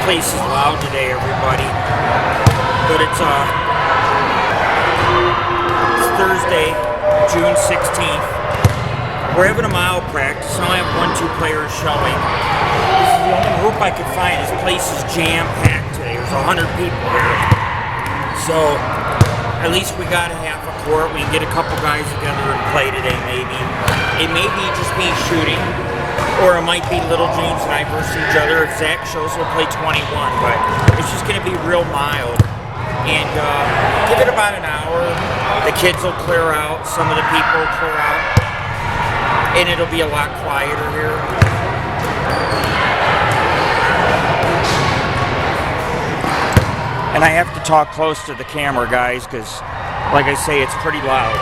place is loud today, everybody. But it's Thursday, June 16th. We're having a mile practice. I only have 1-2 players showing. This is the only group I could find. This place is jam-packed today. There's 100 people here. So, at least we got a half a court. We can get a couple guys together and play today, maybe. It may be just me shooting, or it might be Little James and I versus each other. If Zach shows, we'll play 21, but it's just going to be real mild. And give it about an hour. The kids will clear out. Some of the people will clear out. And it'll be a lot quieter here. And I have to talk close to the camera, guys, because, like I say, it's pretty loud.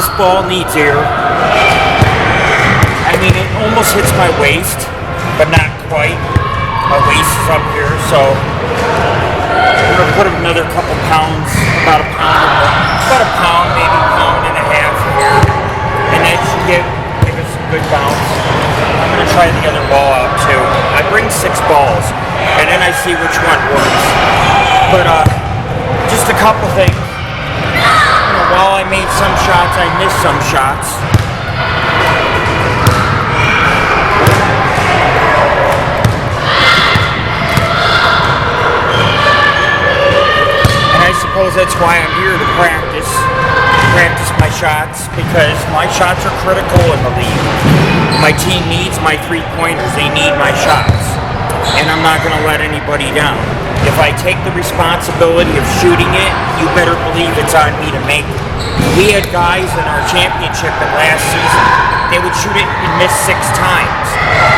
This ball needs air. I mean, it almost hits my waist, but not quite. My waist is up here, so I'm gonna put another couple pounds, about a pound, maybe a pound and a half here, and that should give us some good bounce. I'm gonna try the other ball out too. I bring 6 balls, and then I see which one works. But just a couple things. While I made some shots, I missed some shots. And I suppose that's why I'm here to practice my shots, because my shots are critical in the league. My team needs my 3-pointers. They need my shots. And I'm not going to let anybody down. If I take the responsibility of shooting it, you better believe it's on me to make it. We had guys in our championship in last season, they would shoot it and miss 6 times.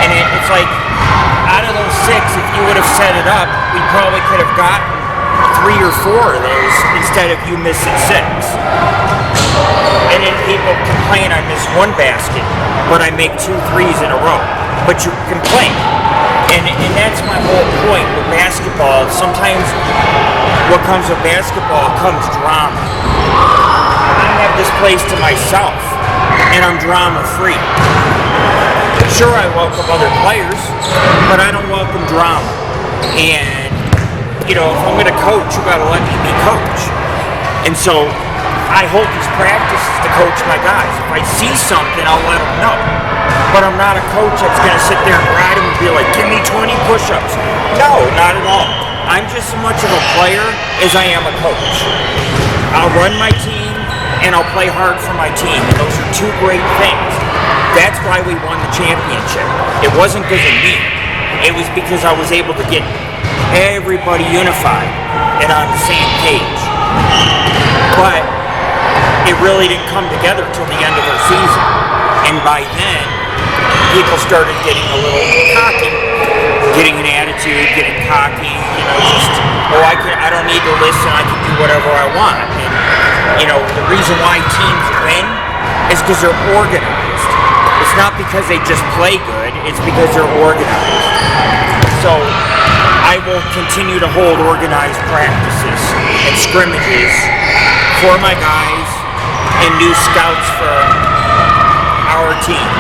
And it's like, out of those 6, if you would have set it up, we probably could have gotten 3 or 4 of those instead of you missing 6. And then people complain I miss 1 basket, but I make 2 threes in a row. But you complain. And that's my whole point with basketball. Sometimes what comes with basketball comes drama. I have this place to myself, and I'm drama-free. Sure, I welcome other players, but I don't welcome drama. And, you know, if I'm going to coach, you got to let me be coach. And so I hold these practices to coach my guys. If I see something, I'll let them know. But I'm not a coach that's going to sit there and ride them and be like, give me 20 push-ups. No, not at all. I'm just as much of a player as I am a coach. I'll run my team and I'll play hard for my team. And those are two great things. That's why we won the championship. It wasn't because of me. It was because I was able to get everybody unified and on the same page. But it really didn't come together till the end of the season. And by then, people started getting a little cocky, getting an attitude, getting cocky, just, I don't need to listen, I can do whatever I want. And, the reason why teams win is because they're organized. It's not because they just play good, it's because they're organized. So, I will continue to hold organized practices and scrimmages for my guys and new scouts for our team.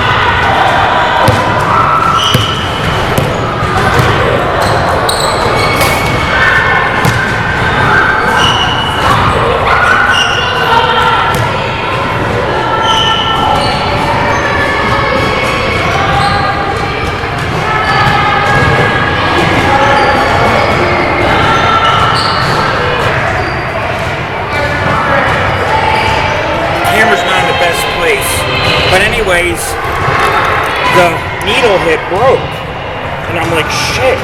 But anyways, the needle head broke, and I'm like, shit,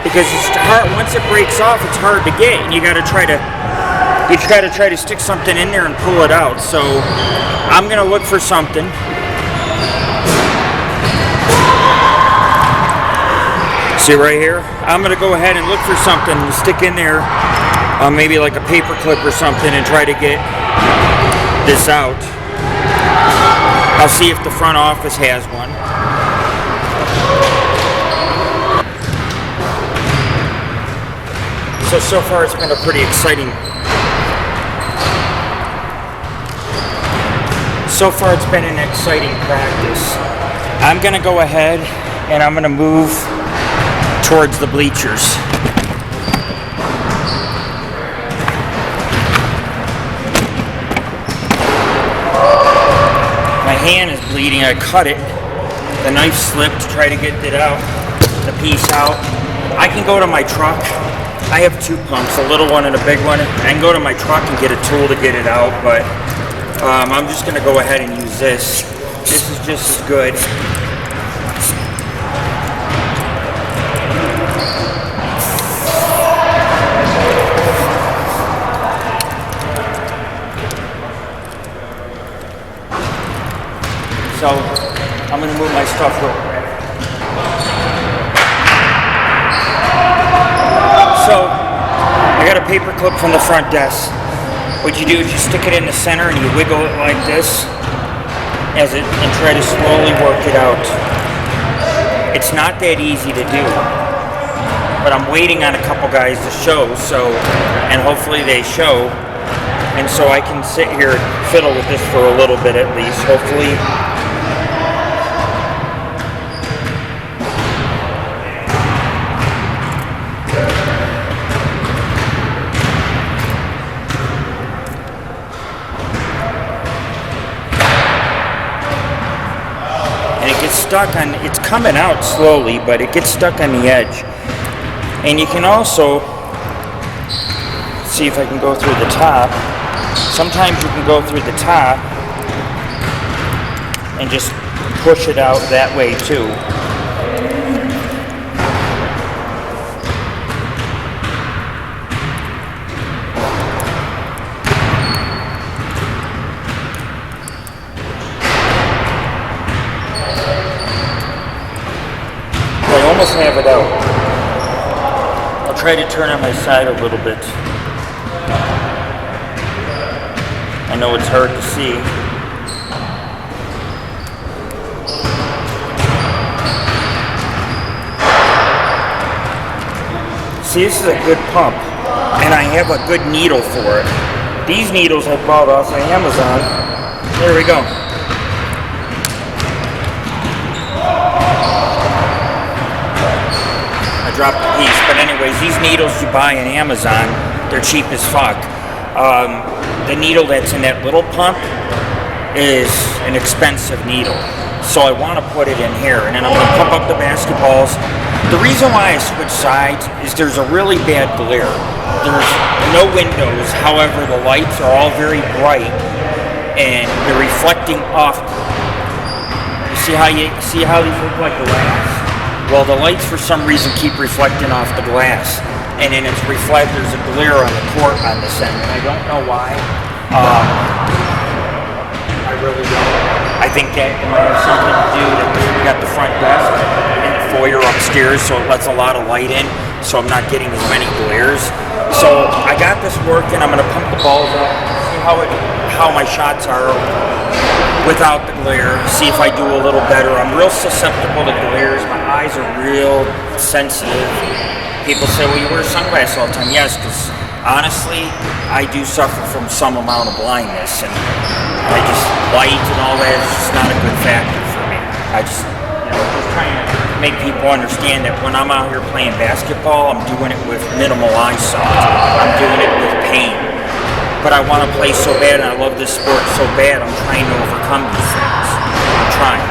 because it's hard. Once it breaks off, it's hard to get, and you gotta try to stick something in there and pull it out. So I'm gonna look for something. See right here? I'm gonna go ahead and look for something to stick in there, maybe like a paper clip or something, and try to get this out. I'll see if the front office has one. So far it's been a pretty exciting practice. I'm gonna go ahead and I'm gonna move towards the bleachers. My hand is bleeding, I cut it. The knife slipped to try to get it out, the piece out. I can go to my truck. I have two pumps, a little one and a big one. I can go to my truck and get a tool to get it out, but I'm just gonna go ahead and use this. This is just as good. So I'm going to move my stuff real quick. So I got a paper clip from the front desk. What you do is you stick it in the center and you wiggle it like this and try to slowly work it out. It's not that easy to do, but I'm waiting on a couple guys to show, and hopefully they show, and so I can sit here and fiddle with this for a little bit at least, hopefully. It's coming out slowly, but it gets stuck on the edge. And you can also see if I can go through the top. Sometimes you can go through the top and just push it out that way too. Almost have it out. I'll try to turn on my side a little bit. I know it's hard to see. See, this is a good pump, and I have a good needle for it. These needles I bought off of Amazon. There we go. Dropped the piece, but anyways, these needles you buy on Amazon, they're cheap as fuck. The needle that's in that little pump is an expensive needle, so I want to put it in here, and then I'm going to pump up the basketballs The reason why I switch sides is there's a really bad glare. There's no windows, however the lights are all very bright and they're reflecting off. You see how these look like glass? Well, the lights for some reason keep reflecting off the glass, and then there's a glare on the court on this end, and I don't know why. I really don't. I think that it might have something to do that we got the front desk and the foyer upstairs, so it lets a lot of light in, so I'm not getting as many glares. So I got this working. I'm going to pump the balls up, see how my shots are without the glare, see if I do a little better. I'm real susceptible to glares. My eyes are real sensitive. People say, well, you wear sunglasses all the time. Yes, because honestly, I do suffer from some amount of blindness, and light and all that is just not a good factor for me. Just trying to make people understand that when I'm out here playing basketball, I'm doing it with minimal eyesight. I'm doing it with pain. But I want to play so bad, and I love this sport so bad, I'm trying to overcome these things. I'm trying.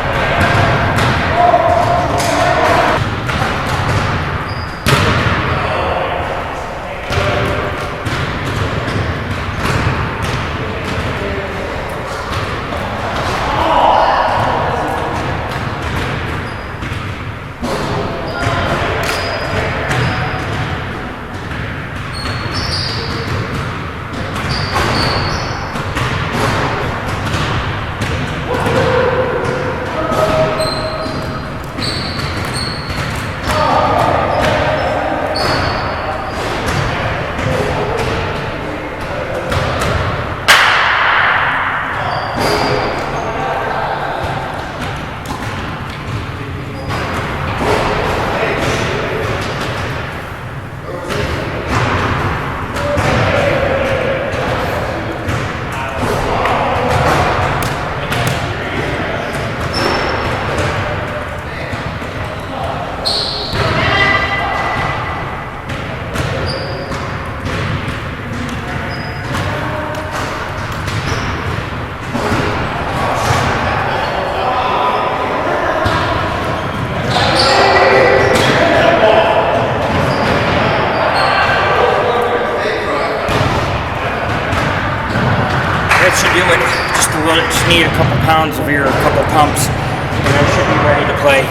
Just need a couple pounds of air, a couple pumps, and I should be ready to play.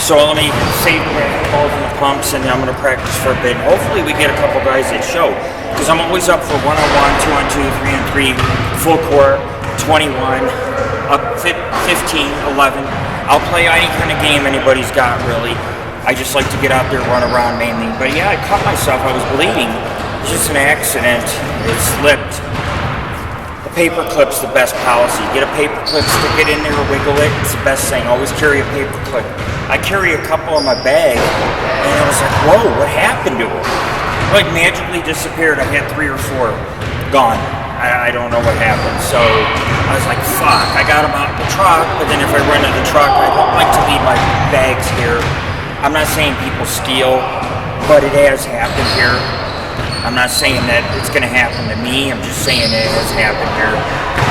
So let me save the basketballs and the pumps, and then I'm going to practice for a bit. Hopefully we get a couple guys that show, because I'm always up for 1-on-1, 2-on-2, 3-on-3, full court, 21, up 15, 11. I'll play any kind of game anybody's got, really. I just like to get out there, run around mainly. But yeah, I cut myself. I was bleeding. It's just an accident. It slipped. Paper clip's the best policy. Get a paper clip, stick it in there, wiggle it. It's the best thing. Always carry a paper clip. I carry a couple in my bag, and I was like, whoa, what happened to it? Like magically disappeared. I had 3 or 4 gone. I don't know what happened. So I was like, fuck. I got them out in the truck, but then if I run to the truck, I don't like to leave my bags here. I'm not saying people steal, but it has happened here. I'm not saying that it's going to happen to me. I'm just saying it has happened here.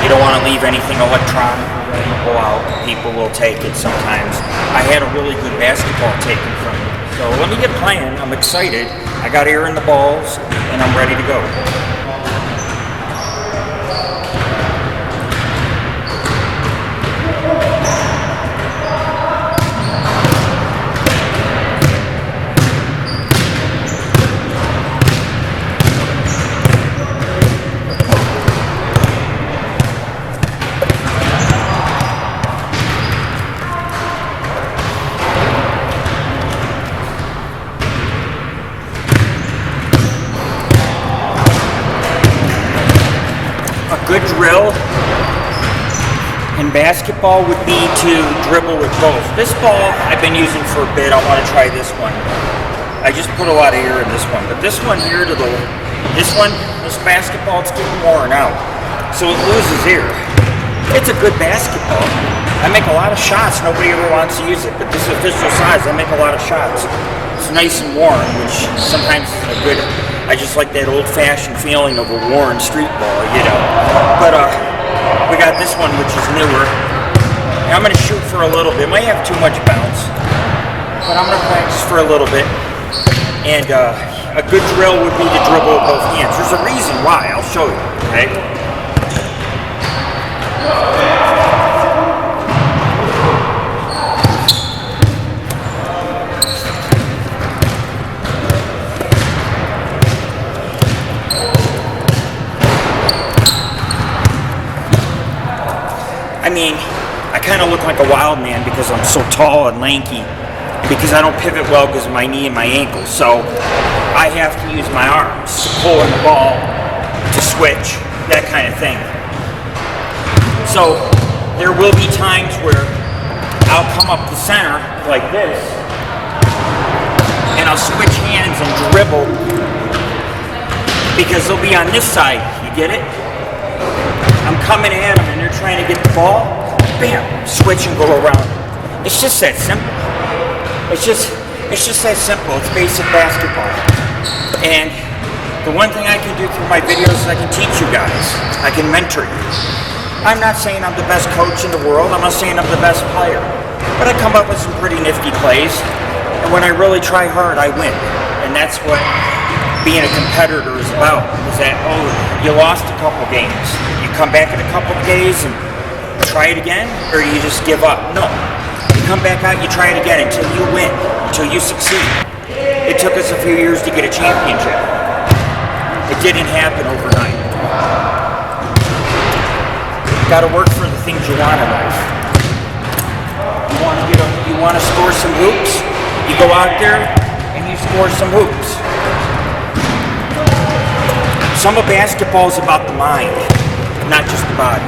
You don't want to leave anything electronic or ready to go out. People will take it sometimes. I had a really good basketball taken from me. So let me get playing. I'm excited. I got air in the balls, and I'm ready to go. Good drill in basketball would be to dribble with both. This ball I've been using for a bit. I want to try this one. I just put a lot of air in this one, but this one here this basketball, it's getting worn out, so it loses air. It's a good basketball. I make a lot of shots. Nobody ever wants to use it, but this official size, I make a lot of shots. It's nice and worn, which sometimes is a good. I just like that old-fashioned feeling of a worn street ball, you know. But we got this one, which is newer. And I'm going to shoot for a little bit. Might have too much bounce. but I'm gonna practice for a little bit. And a good drill would be to dribble with both hands. There's a reason why. I'll show you. Okay. I mean, I kind of look like a wild man because I'm so tall and lanky, because I don't pivot well because of my knee and my ankle. So I have to use my arms to pull in the ball, to switch, that kind of thing. So there will be times where I'll come up the center like this, and I'll switch hands and dribble because they'll be on this side. You get it? I'm coming at them and they're trying to get the ball. Bam! Switch and go around. It's just that simple. It's just that simple. It's basic basketball. And the one thing I can do through my videos is I can teach you guys. I can mentor you. I'm not saying I'm the best coach in the world. I'm not saying I'm the best player. But I come up with some pretty nifty plays. And when I really try hard, I win. And that's what being a competitor is about. Is that, oh, you lost a couple games. You come back in a couple days and try it again? Or you just give up? No. You come back out, you try it again until you win, until you succeed. It took us a few years to get a championship. It didn't happen overnight. You gotta work for the things you want in life. You want to score some hoops? You go out there and you score some hoops. Some of basketball is about the mind, not just the body.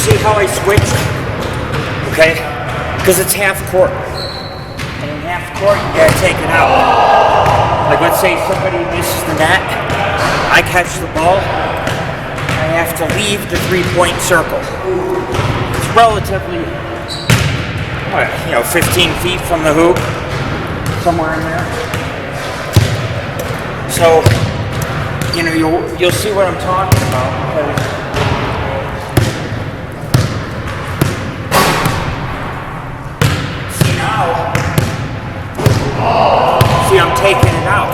See how I switched? Okay? Because it's half court. And in half court, you gotta take it out. Like, let's say somebody misses the net, I catch the ball, I have to leave the three-point circle. It's relatively, 15 feet from the hoop, somewhere in there. So, you'll see what I'm talking about, because see, I'm taking it out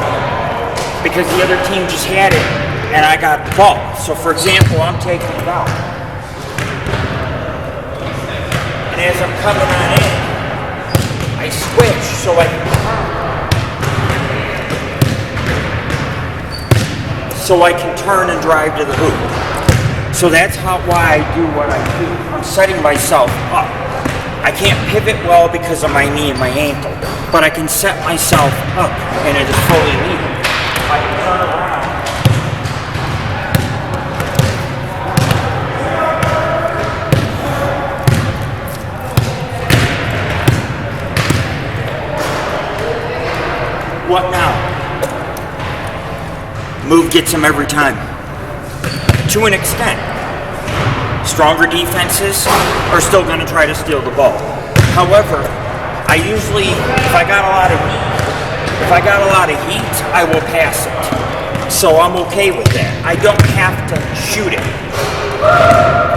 because the other team just had it and I got the ball. So for example, I'm taking it out. And as I'm coming on in, I switch so I can turn. So I can turn and drive to the hoop. So that's why I do what I do. I'm setting myself up. I can't pivot well because of my knee and my ankle, but I can set myself up and it is fully legal. I can turn around. What now? Move gets him every time. To an extent. Stronger defenses are still going to try to steal the ball. However, I usually, if I got a lot of heat, I will pass it. So I'm okay with that. I don't have to shoot it.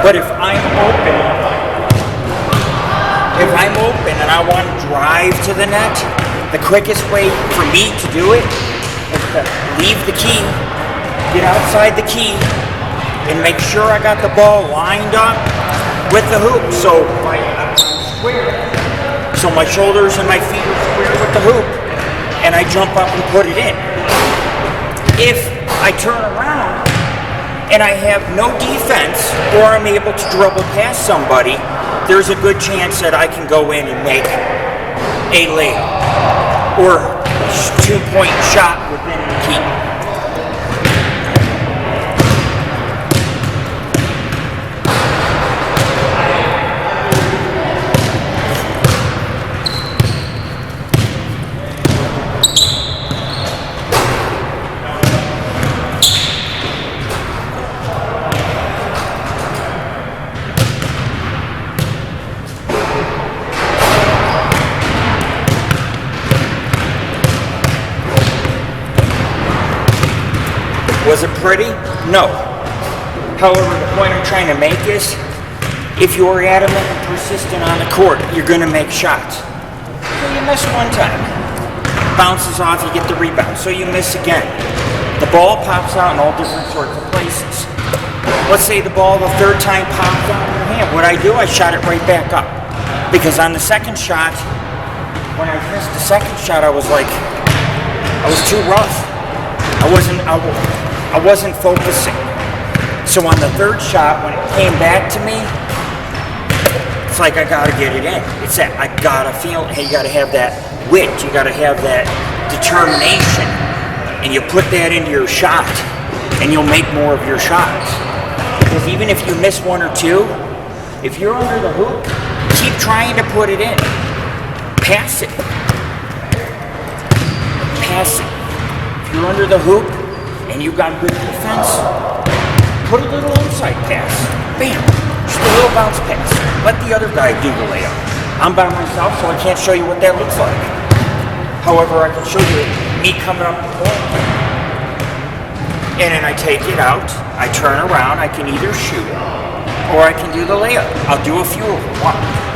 But if I'm open and I want to drive to the net, the quickest way for me to do it is to leave the key, get outside the key, and make sure I got the ball lined up with the hoop. So I'm square. So my shoulders and my feet are square with the hoop, and I jump up and put it in. If I turn around and I have no defense, or I'm able to dribble past somebody, there's a good chance that I can go in and make a layup or a 2-point shot within the key. Was it pretty? No. However, the point I'm trying to make is, if you're adamant and persistent on the court, you're going to make shots. So you miss one time. Bounces off, you get the rebound. So you miss again. The ball pops out in all different sorts of places. Let's say the ball the third time popped out in your hand. What I do, I shot it right back up. Because on the second shot, when I missed the second shot, I was too rough. I wasn't focusing. So on the third shot, when it came back to me, it's like I gotta get it in. It's that I gotta feel it. Hey, you gotta have that wit. You gotta have that determination. And you put that into your shot, and you'll make more of your shots. Because even if you miss one or two, if you're under the hoop, keep trying to put it in. Pass it. Pass it. If you're under the hoop, and you got good defense, put a little inside pass. Bam. Just a little bounce pass. Let the other guy do the layup. I'm by myself, so I can't show you what that looks like. However, I can show you me coming up the court. And then I take it out, I turn around, I can either shoot it, or I can do the layup. I'll do a few of them. One.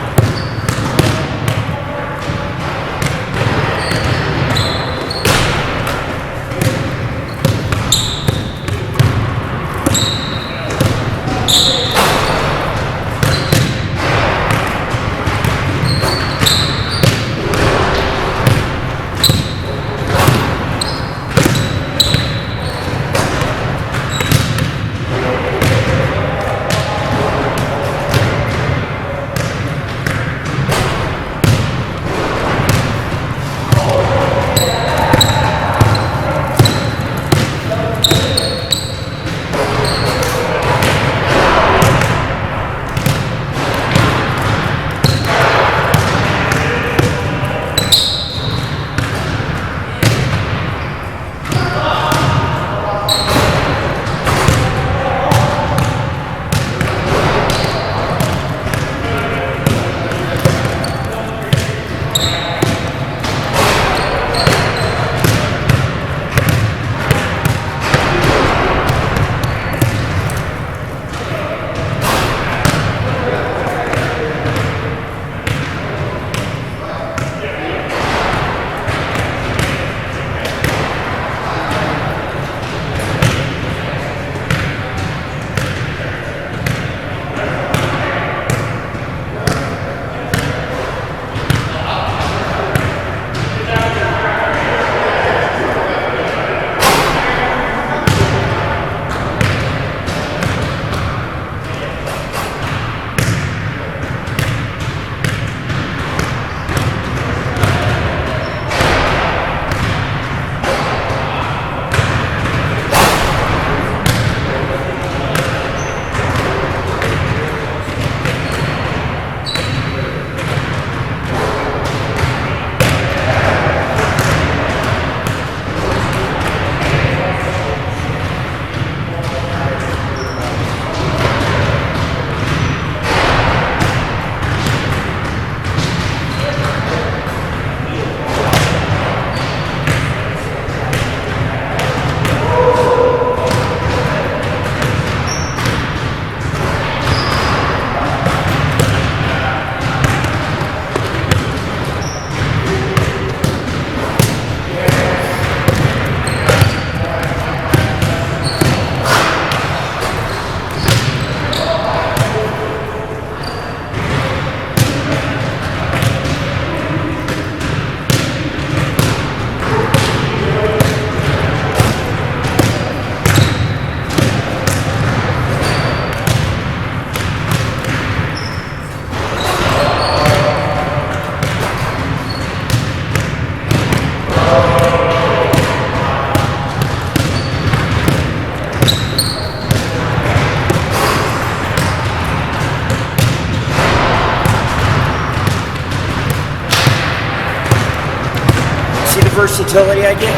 versatility I get.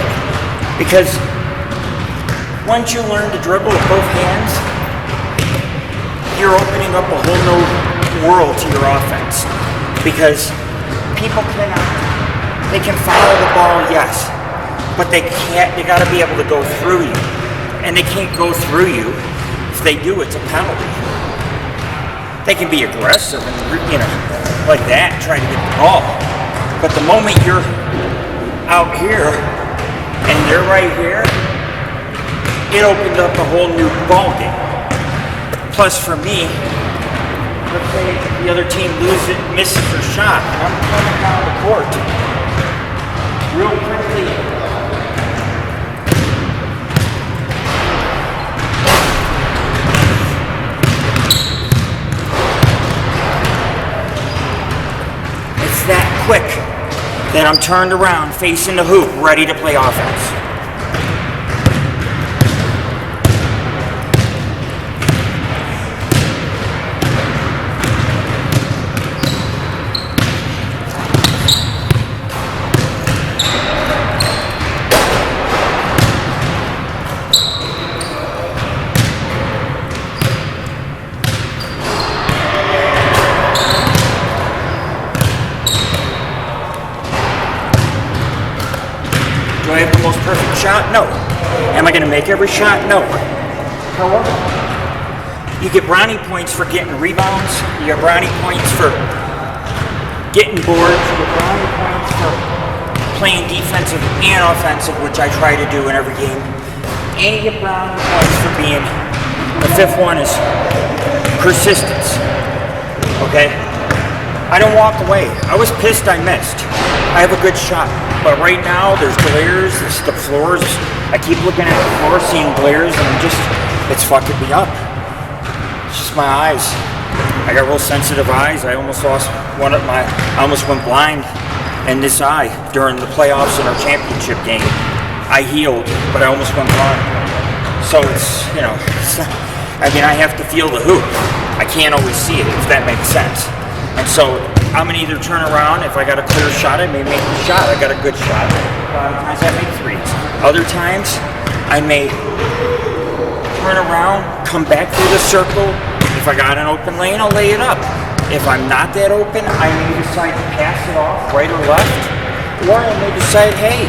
Because once you learn to dribble with both hands, you're opening up a whole new world to your offense. Because people they can follow the ball, yes, but they gotta be able to go through you. And they can't go through you. If they do, it's a penalty. They can be aggressive and, like that, trying to get the ball. But the moment you're out here and they're right here, it opens up a whole new ball game. Plus, for me, let's say the other team misses their shot, and I'm coming down the court real quickly. It's that quick that I'm turned around, facing the hoop, ready to play offense. Do I have the most perfect shot? No. Am I going to make every shot? No. However, you get brownie points for getting rebounds. You get brownie points for getting boards. You get brownie points for playing defensive and offensive, which I try to do in every game. And you get brownie points for being, the fifth one is persistence. Okay? I don't walk away. I was pissed I missed. I have a good shot. But right now, there's glares, the floors. I keep looking at the floor, seeing glares, and it's fucking me up. It's just my eyes. I got real sensitive eyes. I almost lost I almost went blind in this eye during the playoffs in our championship game. I healed, but I almost went blind. So I have to feel the hoop. I can't always see it, if that makes sense. And so I'm going to either turn around. If I got a clear shot, I may make the shot. I got a good shot. Times I make threes. Other times, I may turn around, come back through the circle. If I got an open lane, I'll lay it up. If I'm not that open, I may decide to pass it off right or left. Or I may decide, hey,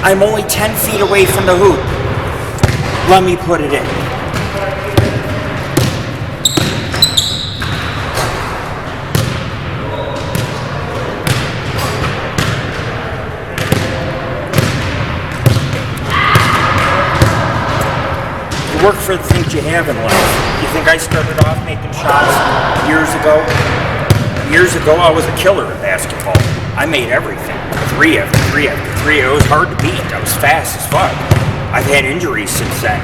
I'm only 10 feet away from the hoop. Let me put it in. Work for the things you have in life. You think I started off making shots years ago? Years ago, I was a killer at basketball. I made everything. Three after three after three. It was hard to beat. I was fast as fuck. I've had injuries since then.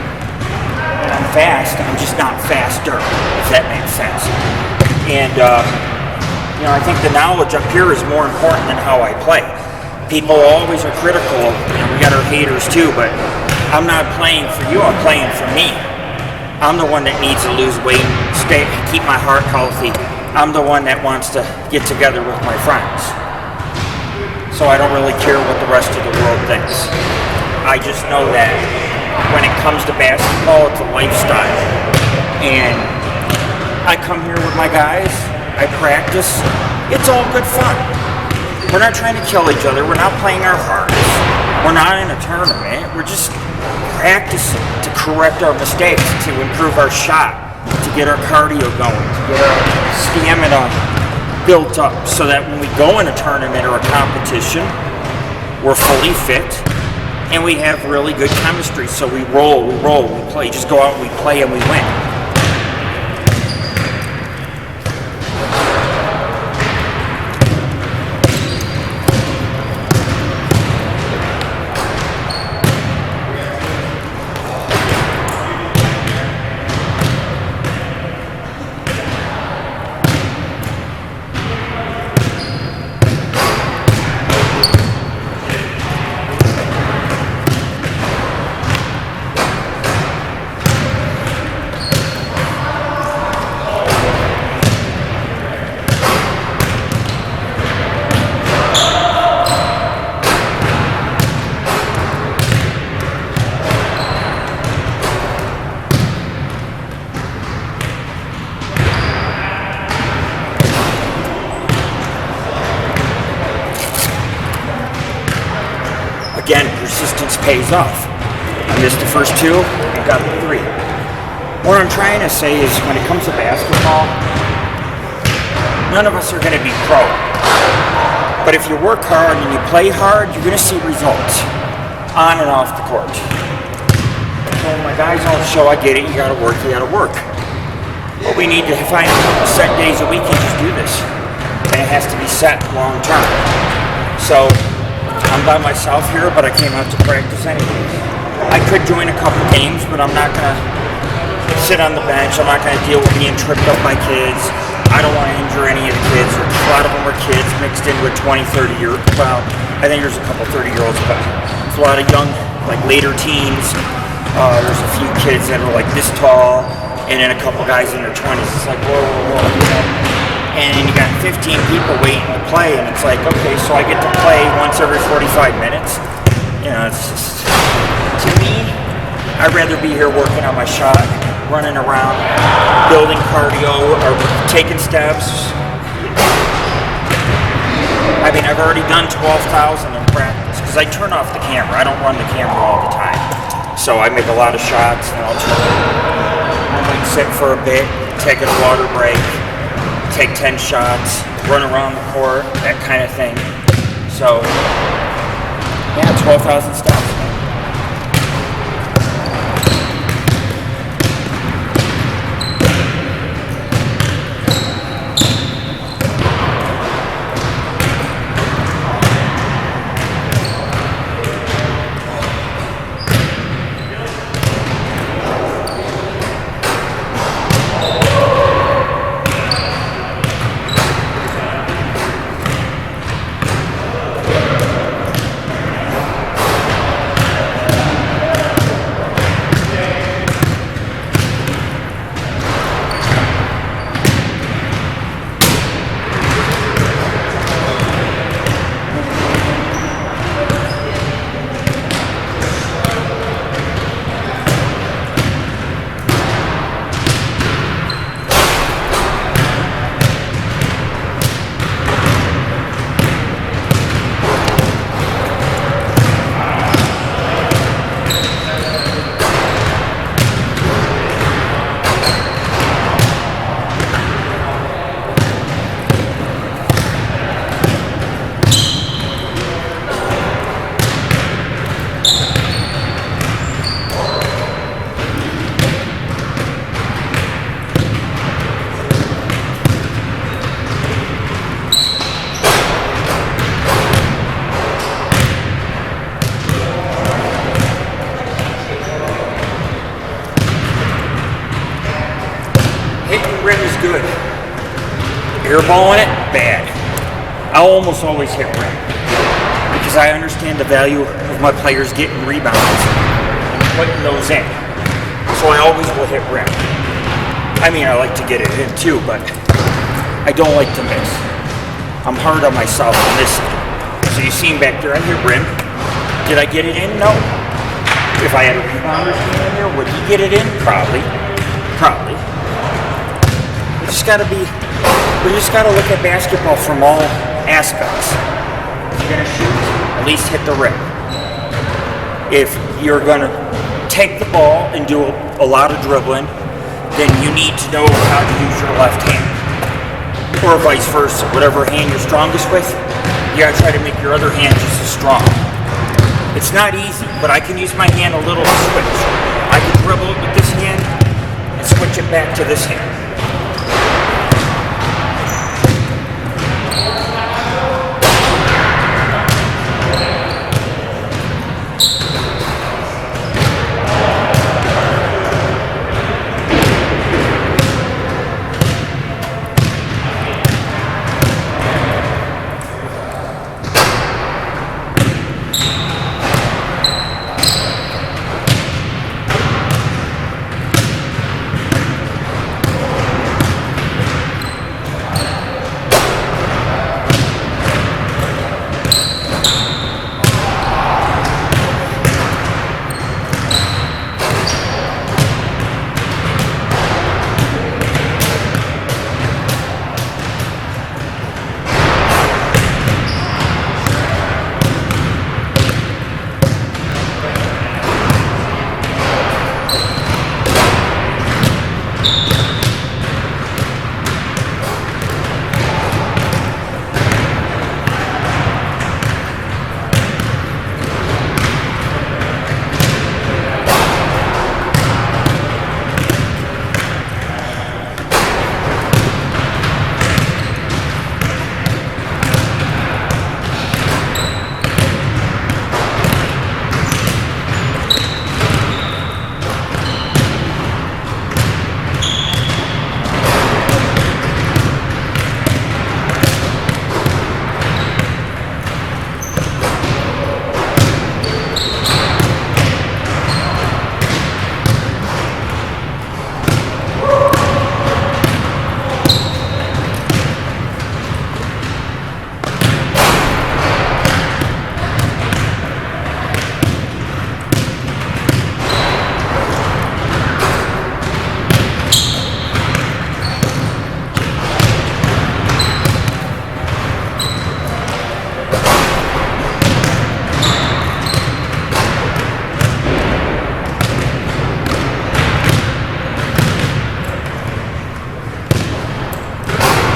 I'm fast. I'm just not faster, if that makes sense. And, I think the knowledge up here is more important than how I play. People always are critical. We got our haters too, but I'm not playing for you, I'm playing for me. I'm the one that needs to lose weight, keep my heart healthy. I'm the one that wants to get together with my friends. So I don't really care what the rest of the world thinks. I just know that when it comes to basketball, it's a lifestyle. And I come here with my guys, I practice, it's all good fun. We're not trying to kill each other, we're not playing our hearts. We're not in a tournament, we're just practicing to correct our mistakes, to improve our shot, to get our cardio going, to get our stamina built up so that when we go in a tournament or a competition, we're fully fit and we have really good chemistry. So we roll, we play, just go out and we play and we win. Again, persistence pays off. I missed the first 2, I got the 3. What I'm trying to say is when it comes to basketball, none of us are going to be pro. But if you work hard and you play hard, you're going to see results on and off the court. So my guys all show, I get it, you got to work, But we need to find a couple set days a week and just do this. And it has to be set long term. So I'm by myself here, but I came out to practice anyway. I could join a couple games, but I'm not going to sit on the bench. I'm not going to deal with being tripped up by kids. I don't want to injure any of the kids. A lot of them are kids mixed in with 20, 30-year. Well, I think there's a couple 30-year-olds, but it's a lot of young, like later teens. There's a few kids that are like this tall, and then a couple guys in their 20s. It's like, whoa, you know. And you got 15 people waiting to play, and it's like, okay, so I get to play once every 45 minutes. You know, it's just, to me, I'd rather be here working on my shot, running around, building cardio, or taking steps. I mean, I've already done 12,000 in practice, because I turn off the camera. I don't run the camera all the time. So I make a lot of shots, and I'll turn it. I might sit for a bit, take a water break, take 10 shots, run around the court, that kind of thing. So, yeah, 12,000 steps. Rim is good. Airballing it, bad. I almost always hit rim because I understand the value of my players getting rebounds and putting those in. So I always will hit rim. I mean, I like to get it in too, but I don't like to miss. I'm hard on myself on this. So you see him back there, I hit rim. Did I get it in? No. If I had a rebounder in there, would he get it in? Probably. We just gotta look at basketball from all aspects. If you're gonna shoot, at least hit the rim. If you're gonna take the ball and do a lot of dribbling, then you need to know how to use your left hand. Or vice versa. Whatever hand you're strongest with, you gotta try to make your other hand just as strong. It's not easy, but I can use my hand a little to switch. I can dribble it with this hand and switch it back to this hand.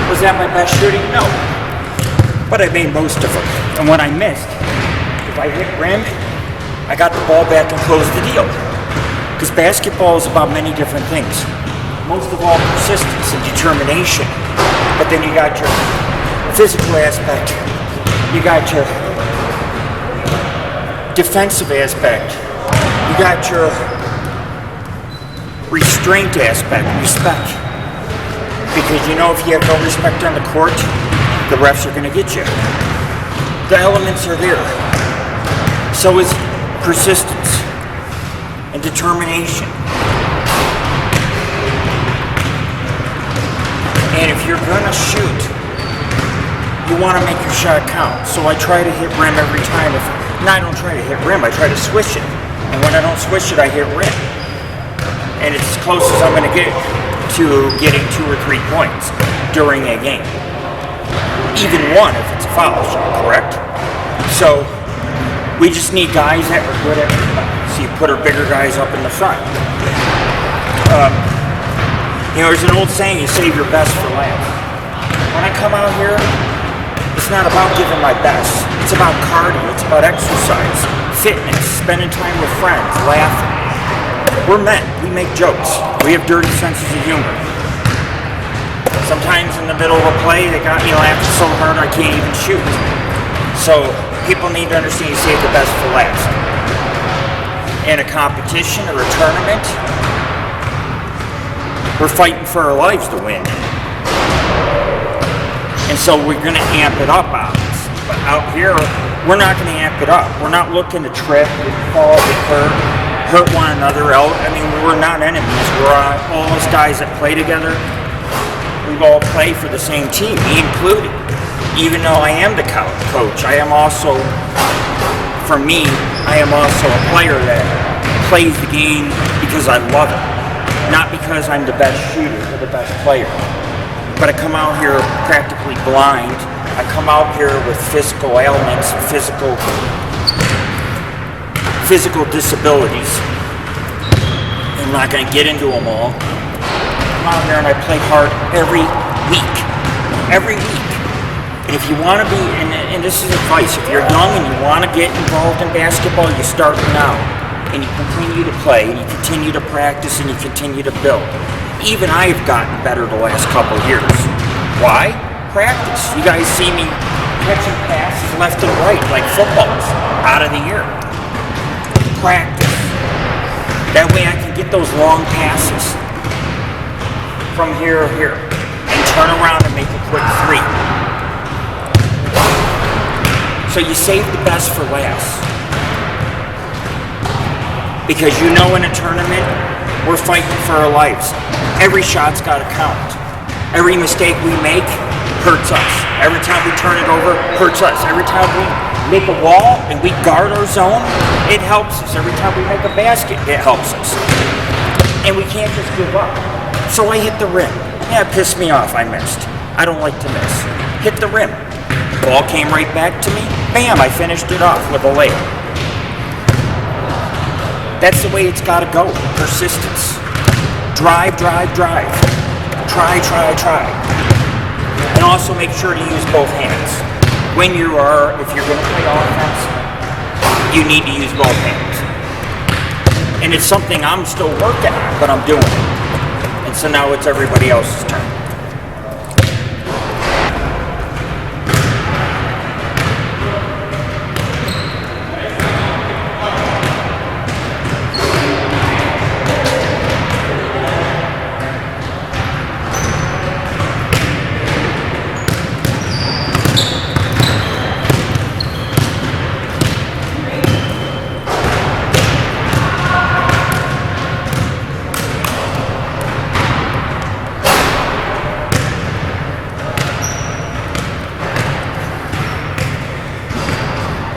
Was that my best shooting? No. But I made most of them. And when I missed, if I hit rim, I got the ball back and closed the deal. Because basketball is about many different things. Most of all, persistence and determination. But then you got your physical aspect. You got your defensive aspect. You got your restraint aspect, respect. Because you know if you have no respect on the court, the refs are going to get you. The elements are there. So is persistence and determination. And if you're going to shoot, you want to make your shot count. So I try to hit rim every time. I don't try to hit rim, I try to swish it. And when I don't swish it, I hit rim. And it's as close as I'm going to get to getting 2 or 3 points during a game. Even 1 if it's a foul shot, correct? So we just need guys that are good at it. So you put our bigger guys up in the front. There's an old saying, you save your best for last. When I come out here, it's not about giving my best. It's about cardio, it's about exercise, fitness, spending time with friends, laughing. We're men, we make jokes. We have dirty senses of humor. Sometimes in the middle of a play, they got me laughing so hard I can't even shoot. So people need to understand you save the best for last. In a competition or a tournament, we're fighting for our lives to win. And so we're going to amp it up out. But out here, we're not going to amp it up. We're not looking to trip, fall, get hurt one another out. I mean, we're not enemies. We're all us guys that play together. We all play for the same team, me included. Even though I am the coach, I am also, for me, I am also a player that plays the game because I love it. Not because I'm the best shooter or the best player. But I come out here practically blind. I come out here with physical ailments, physical disabilities. I'm not going to get into them all. I come out here and I play hard every week. Every week. And if you want to be, and this is advice, if you're young and you want to get involved in basketball, you start now. And you continue to play, and you continue to practice, and you continue to build. Even I've gotten better the last couple of years. Why? Practice. You guys see me catching passes left and right like footballs out of the air. Practice. That way I can get those long passes from here to here and turn around and make a quick 3. So you save the best for last. Because you know in a tournament, we're fighting for our lives. Every shot's got to count. Every mistake we make hurts us. Every time we turn it over, hurts us. Every time we make a wall and we guard our zone, it helps us. Every time we make a basket, it helps us. And we can't just give up. So I hit the rim. Yeah, it pissed me off, I missed. I don't like to miss. Hit the rim. Ball came right back to me. Bam, I finished it off with a layup. That's the way it's got to go. Persistence. Drive, drive, drive. Try, try, try. And also make sure to use both hands. If you're going to play offense, you need to use both hands. And it's something I'm still working on, but I'm doing it. And so now it's everybody else's turn.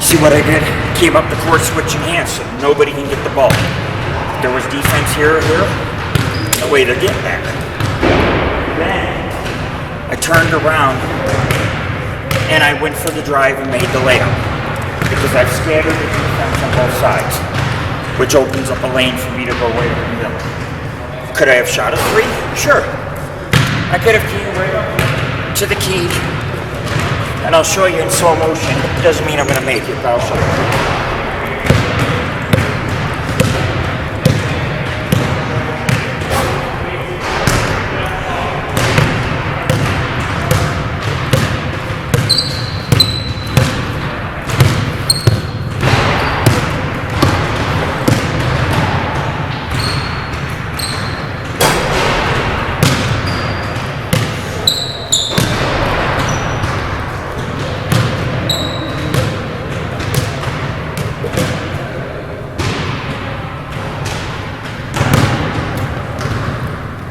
See what I did? Came up the court switching hands so nobody can get the ball. There was defense here or here. No way to get back. Then I turned around and I went for the drive and made the layup. Because I've scattered the defense on both sides, which opens up a lane for me to go right over the middle. Could I have shot a 3? Sure. I could have teed right up to the key, and I'll show you in slow motion. Doesn't mean I'm going to make it, but I'll show you.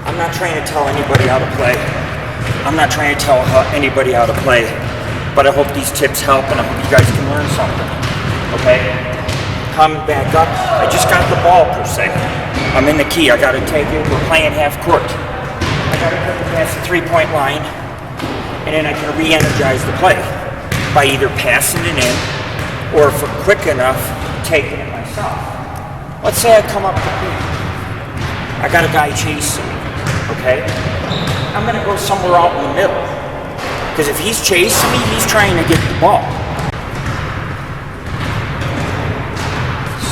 I'm not trying to tell anybody how to play. I'm not trying to tell anybody how to play, but I hope these tips help, and I hope you guys can learn something. Okay? Coming back up, I just got the ball per se. I'm in the key. I got to take it. We're playing half court. I got to get it past the three-point line, and then I can re-energize the play by either passing it in, or if we're quick enough, taking it myself. Let's say I come up the key. I got a guy chasing me. Okay? I'm going to go somewhere out in the middle. Because if he's chasing me, he's trying to get the ball.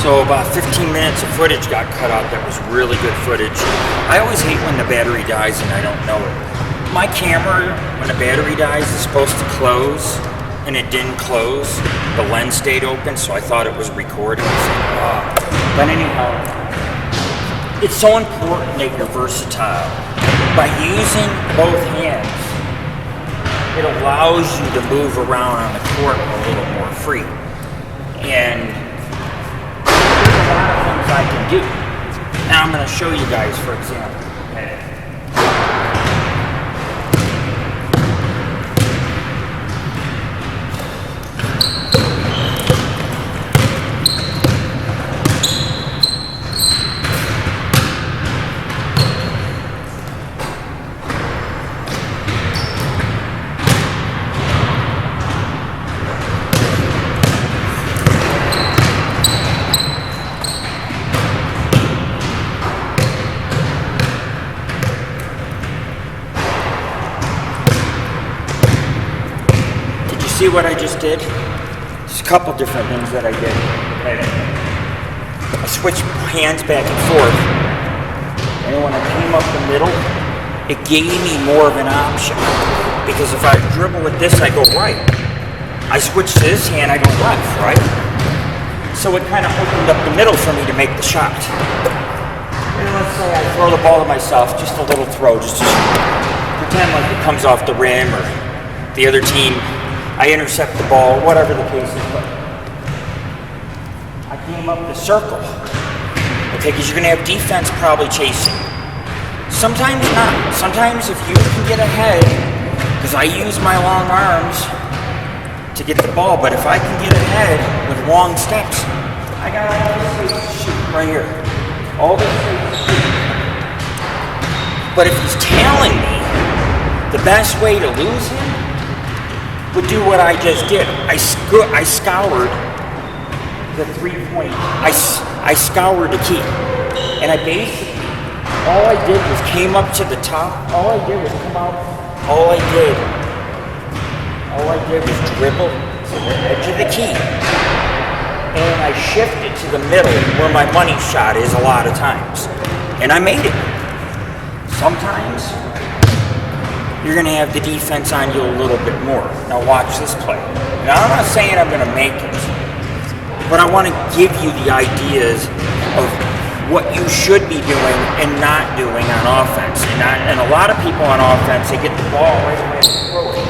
So about 15 minutes of footage got cut out. That was really good footage. I always hate when the battery dies and I don't know it. My camera, when the battery dies, is supposed to close, and it didn't close. The lens stayed open, so I thought it was recording. But anyhow, it's so important that you're versatile. By using both hands, it allows you to move around on the court a little more free. And there's a lot of things I can do. Now I'm going to show you guys, for example. See what I just did? There's a couple different things that I did. I switched hands back and forth, and when I came up the middle, it gave me more of an option. Because if I dribble with this, I go right. I switch to this hand, I go left, right? So it kind of opened up the middle for me to make the shot. And let's say I throw the ball to myself, just a little throw, just to pretend like it comes off the rim, or the other team, I intercept the ball, whatever the case is, but I came up the circle. Okay, because you're going to have defense probably chasing. Sometimes not. Sometimes if you can get ahead, because I use my long arms to get the ball, but if I can get ahead with long steps, I got all this space to shoot right here. All this space to shoot. But if he's tailing me, the best way to lose him would do what I just did. I scoured the 3-point. I scoured the key, and I basically, all I did was came up to the top. All I did was come out. All I did was dribble to the edge of the key, and I shifted to the middle where my money shot is a lot of times, and I made it. Sometimes you're going to have the defense on you a little bit more. Now watch this play. Now I'm not saying I'm going to make it, but I want to give you the ideas of what you should be doing and not doing on offense. And a lot of people on offense, they get the ball right away and throw it.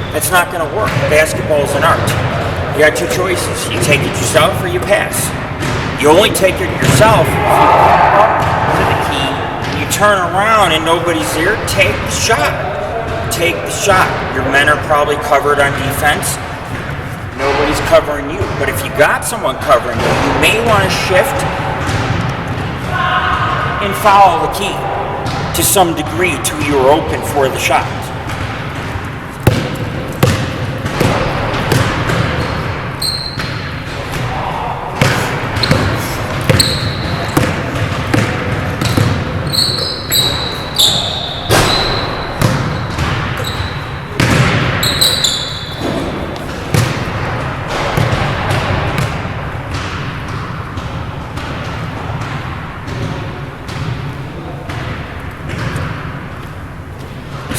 That's not going to work. Basketball is an art. You got two choices. You take it yourself or you pass. You only take it yourself if you pop up to the key, you turn around and nobody's there, take the shot. Take the shot. Your men are probably covered on defense. Nobody's covering you. But if you got someone covering you, you may want to shift and follow the key to some degree till you're open for the shot.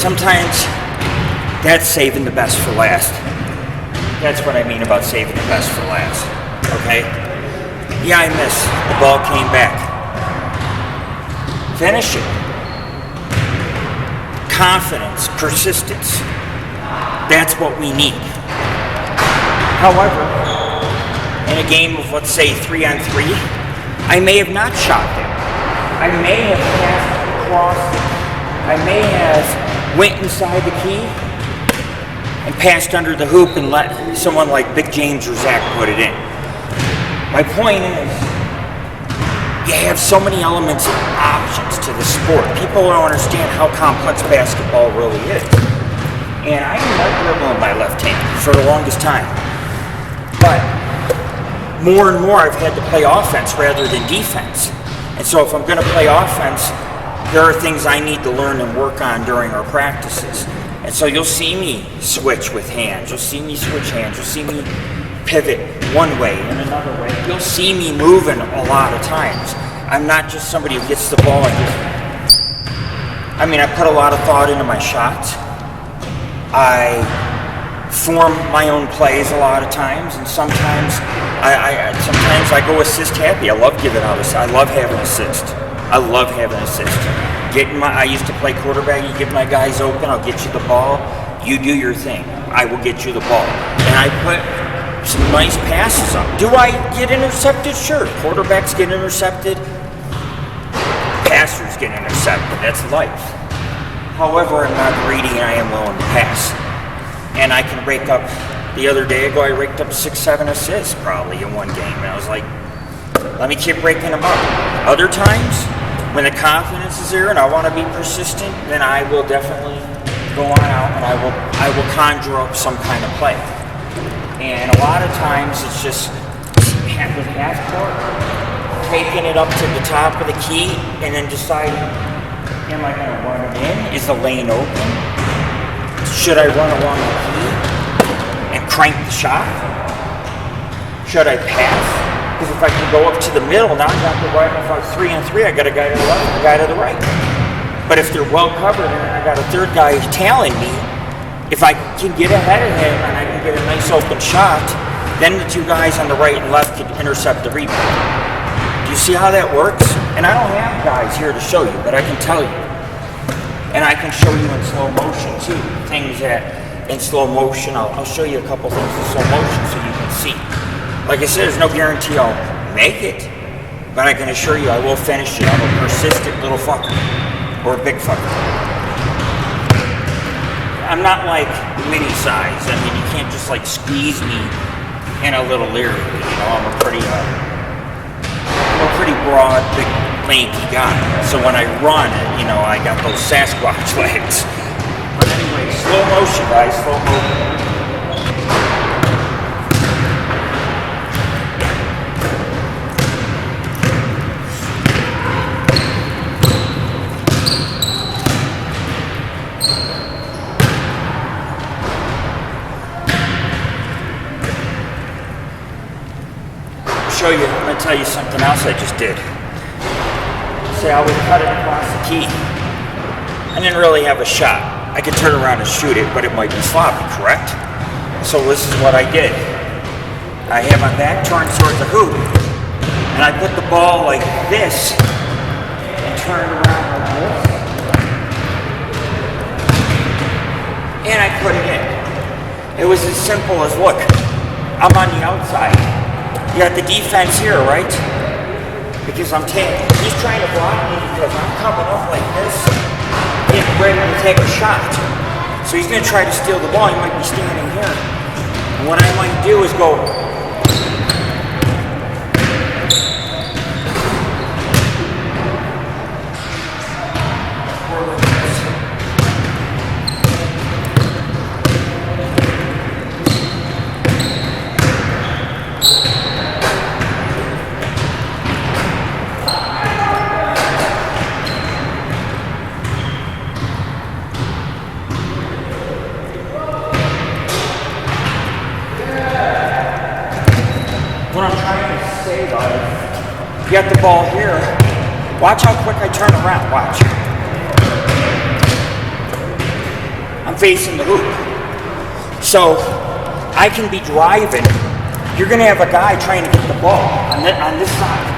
sometimes that's saving the best for last. That's what I mean about saving the best for last, okay? Yeah, I missed. The ball came back. Finish it. Confidence, persistence. That's what we need. However, in a game of, let's say, 3-on-3, I may have not shot there. I may have passed across. I may have went inside the key and passed under the hoop and let someone like Big James or Zach put it in. My point is, you have so many elements and options to the sport. People don't understand how complex basketball really is. And I didn't like dribbling my left hand for the longest time. But more and more I've had to play offense rather than defense. And so if I'm going to play offense, there are things I need to learn and work on during our practices. And so you'll see me switch with hands. You'll see me switch hands. You'll see me pivot one way and another way. You'll see me moving a lot of times. I'm not just somebody who gets the ball and just... I put a lot of thought into my shots. I form my own plays a lot of times, and sometimes I go assist happy. I love giving out assists. I love having assists. I used to play quarterback. You get my guys open, I'll get you the ball. You do your thing. I will get you the ball. And I put some nice passes up. Do I get intercepted? Sure. Quarterbacks get intercepted. Passers get intercepted. That's life. However, I'm not greedy and I am willing to pass. And I can rake up, the other day ago, I raked up 6-7 assists probably in one game. And I was like, let me keep raking them up. Other times, when the confidence is there and I want to be persistent, then I will definitely go on out and I will conjure up some kind of play. And a lot of times it's just with half court, taking it up to the top of the key and then deciding, am I going to run it in? Is the lane open? Should I run along the key and crank the shot? Should I pass? Because if I can go up to the middle, now I got the right. If I was 3-on-3, I got a guy to the left and a guy to the right. But if they're well covered and I got a third guy tailing me, if I can get ahead of him and I can get a nice open shot, then the two guys on the right and left can intercept the rebound. Do you see how that works? And I don't have guys here to show you, but I can tell you. And I can show you in slow motion too. Things that in slow motion, I'll show you a couple things in slow motion so you can see. Like I said, there's no guarantee I'll make it, but I can assure you I will finish it. I'm a persistent little fucker, or a big fucker. I'm not like mini size. You can't just like squeeze me in a little area. I'm a pretty broad, big, lanky guy. So when I run, I got those Sasquatch legs. But anyway, slow motion, guys, slow motion. I'm going to tell you something else I just did. Say I would cut it across the key. I didn't really have a shot. I could turn around and shoot it, but it might be sloppy, correct? So this is what I did. I had my back turned towards the hoop, and I put the ball like this, and turned around like this, and I put it in. It was as simple as, look, I'm on the outside. You got the defense here, right? Because he's trying to block me because I'm coming up like this, getting ready to take a shot. So he's going to try to steal the ball. He might be standing here. And what I might do is go... What I'm trying to say though, you got the ball here. Watch how quick I turn around, watch. facing the hoop. So I can be driving. You're going to have a guy trying to get the ball on this side.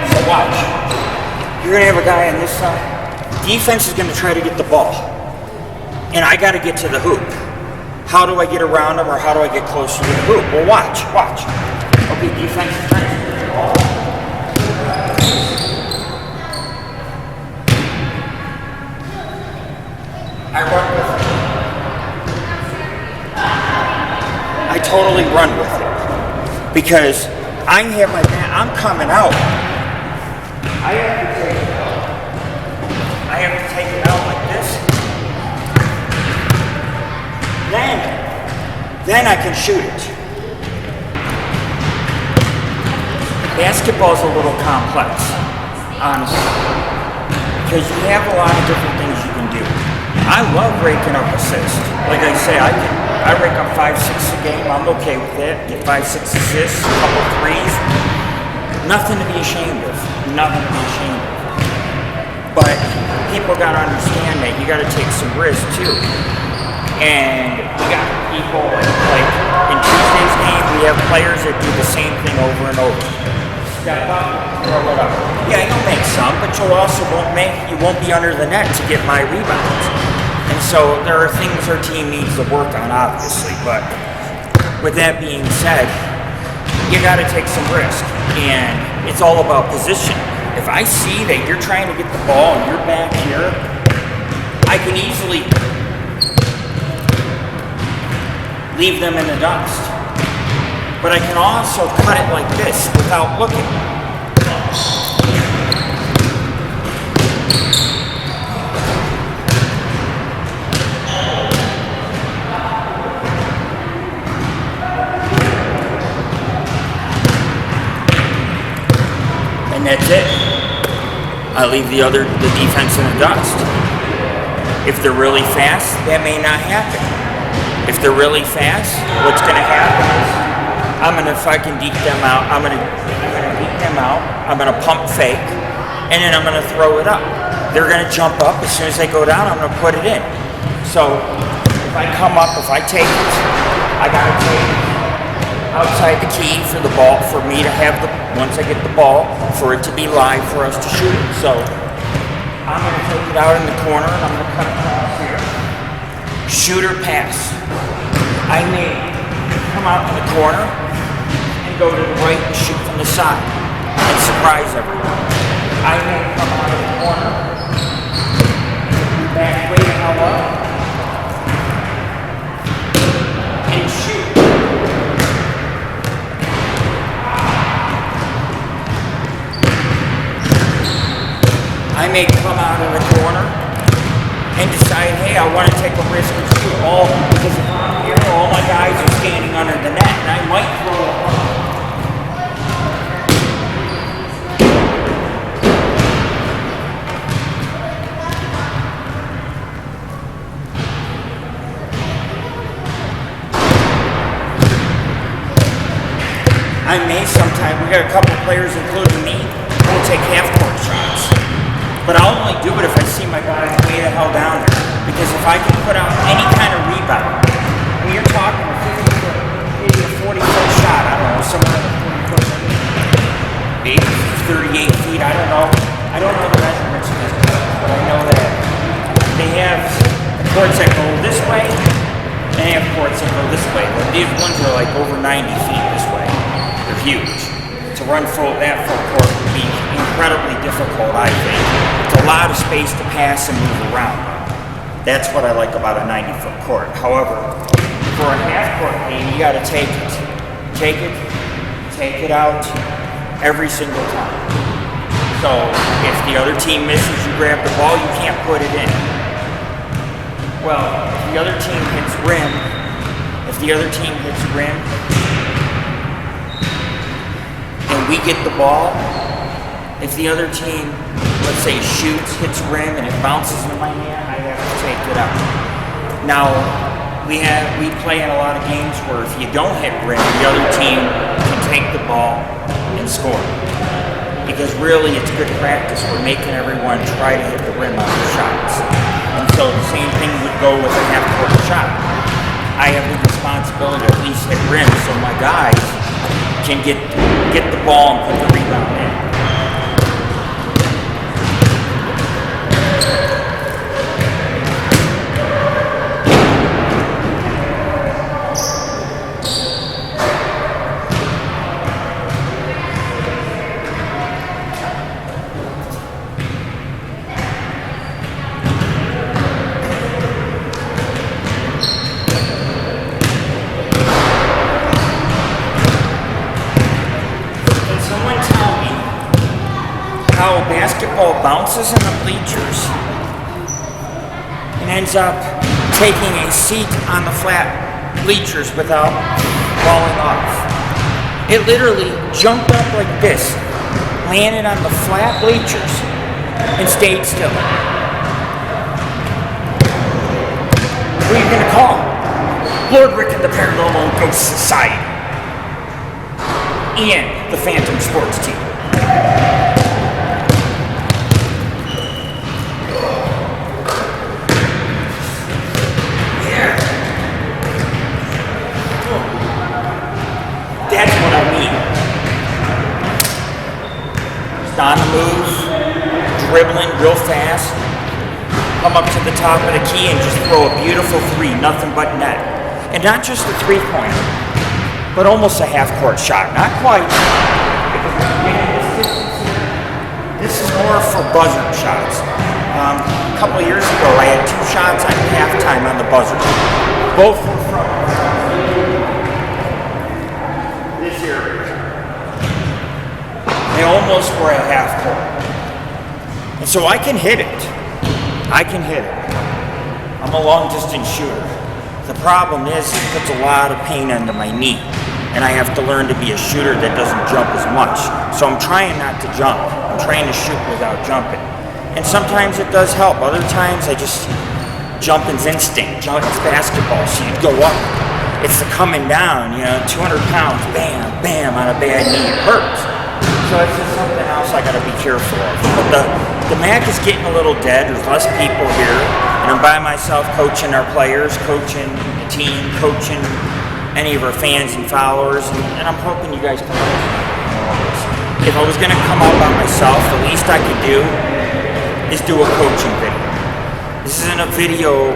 So watch. You're going to have a guy on this side. Defense is going to try to get the ball. And I got to get to the hoop. How do I get around him, or how do I get closer to the hoop? Well, watch. Okay, defense is trying to get the ball. I run with it. I totally run with it. Because I have my man, I'm coming out. I have to take it out like this. Then I can shoot it. Basketball's a little complex, honestly. Because you have a lot of different things you can do. I love raking up assists. Like I say, I rake up 5-6 a game. I'm okay with that. Get 5-6 assists, a couple threes. Nothing to be ashamed of. Nothing to be ashamed of. But people gotta understand that you gotta take some risk too. And we got people like in Tuesday's game, we have players that do the same thing over and over. Step up, throw it up. Yeah, you'll make some, but you won't be under the net to get my rebounds. And so there are things our team needs to work on, obviously. But with that being said, you got to take some risk, and it's all about position. If I see that you're trying to get the ball and you're back here, I can easily leave them in the dust. But I can also cut it like this without looking. And that's it. I leave the defense in the dust. If they're really fast, that may not happen. If they're really fast, what's going to happen is if I can deke them out, I'm going to deke them out, I'm going to pump fake, and then I'm going to throw it up. They're going to jump up. As soon as they go down, I'm going to put it in. So if I come up, if I take it, I got to take outside the key for the ball, for me to have once I get the ball, for it to be live for us to shoot it. So I'm going to take it out in the corner, and I'm going to cut across here. Shoot or pass. I may come out in the corner and go to the right and shoot from the side and surprise everyone. I may come out of the corner, back way the hell up, and shoot. I may come out of the corner and decide, hey, I want to take a risk and shoot all, because if I'm here, all my guys are standing under the net, and I might throw a ball. I may sometime, we got a couple players, including me, who will take half-court shots. But I'll only do it if I see my guys way the hell down there. Because if I can put out any kind of rebound, I mean, you're talking a 50-foot, maybe a 40-foot shot, I don't know, somewhere in the 40-foot, maybe 38 feet, I don't know. I don't know the measurements of this court, but I know that they have courts that go this way, and they have courts that go this way. But these ones are like over 90 feet this way. They're huge. To run that full court would be incredibly difficult, I think. It's a lot of space to pass and move around. That's what I like about a 90-foot court. However, for a half-court game, you got to take it. Take it out every single time. So if the other team misses, you grab the ball, you can't put it in. Well, if the other team hits rim, and we get the ball, if the other team, let's say, shoots, hits rim, and it bounces in my hand, I have to take it out. Now, we play in a lot of games where if you don't hit rim, the other team can take the ball and score. because really it's good practice. We're making everyone try to hit the rim on their shots. And so the same thing would go with a half-court shot. I have the responsibility to at least hit rim so my guys can get the ball and put the rebound in. How basketball bounces in the bleachers and ends up taking a seat on the flat bleachers without falling off. It literally jumped up like this, landed on the flat bleachers, and stayed still. Who are you gonna call? Lord Rick and the Paranormal Ghost Society and the Phantom Sports Team. That's what I mean. Just on the move, dribbling real fast, come up to the top of the key and just throw a beautiful three, nothing but net. And not just a three-pointer, but almost a half-court shot. Not quite. This is more for buzzer shots. A couple of years ago, I had 2 shots at halftime on the buzzer. Both were from this area. They almost were at half court. And so I can hit it. I can hit it. I'm a long distance shooter. The problem is it puts a lot of pain under my knee. And I have to learn to be a shooter that doesn't jump as much. So I'm trying not to jump. I'm trying to shoot without jumping. And sometimes it does help. Other times I just, jumping's instinct. It's basketball, so you go up. It's the coming down, 200 pounds, bam, bam, on a bad knee, it hurts. So it's just something else I gotta be careful of. But the MAC is getting a little dead, there's less people here, and I'm by myself coaching our players, coaching the team, coaching any of our fans and followers, and I'm hoping you guys can listen. If I was gonna come out by myself, the least I could do is do a coaching video. This isn't a video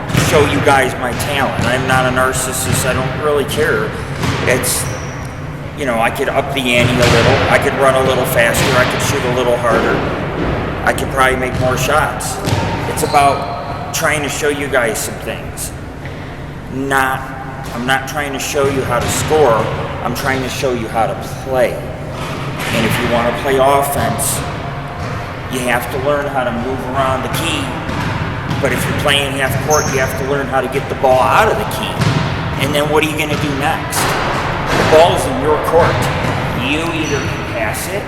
to show you guys my talent. I'm not a narcissist, I don't really care. It's, I could up the ante a little, I could run a little faster, I could shoot a little harder, I could probably make more shots. It's about trying to show you guys some things. I'm not trying to show you how to score, I'm trying to show you how to play. And if you want to play offense, you have to learn how to move around the key. But if you're playing half court, you have to learn how to get the ball out of the key. And then what are you going to do next? The ball's in your court. You either pass it,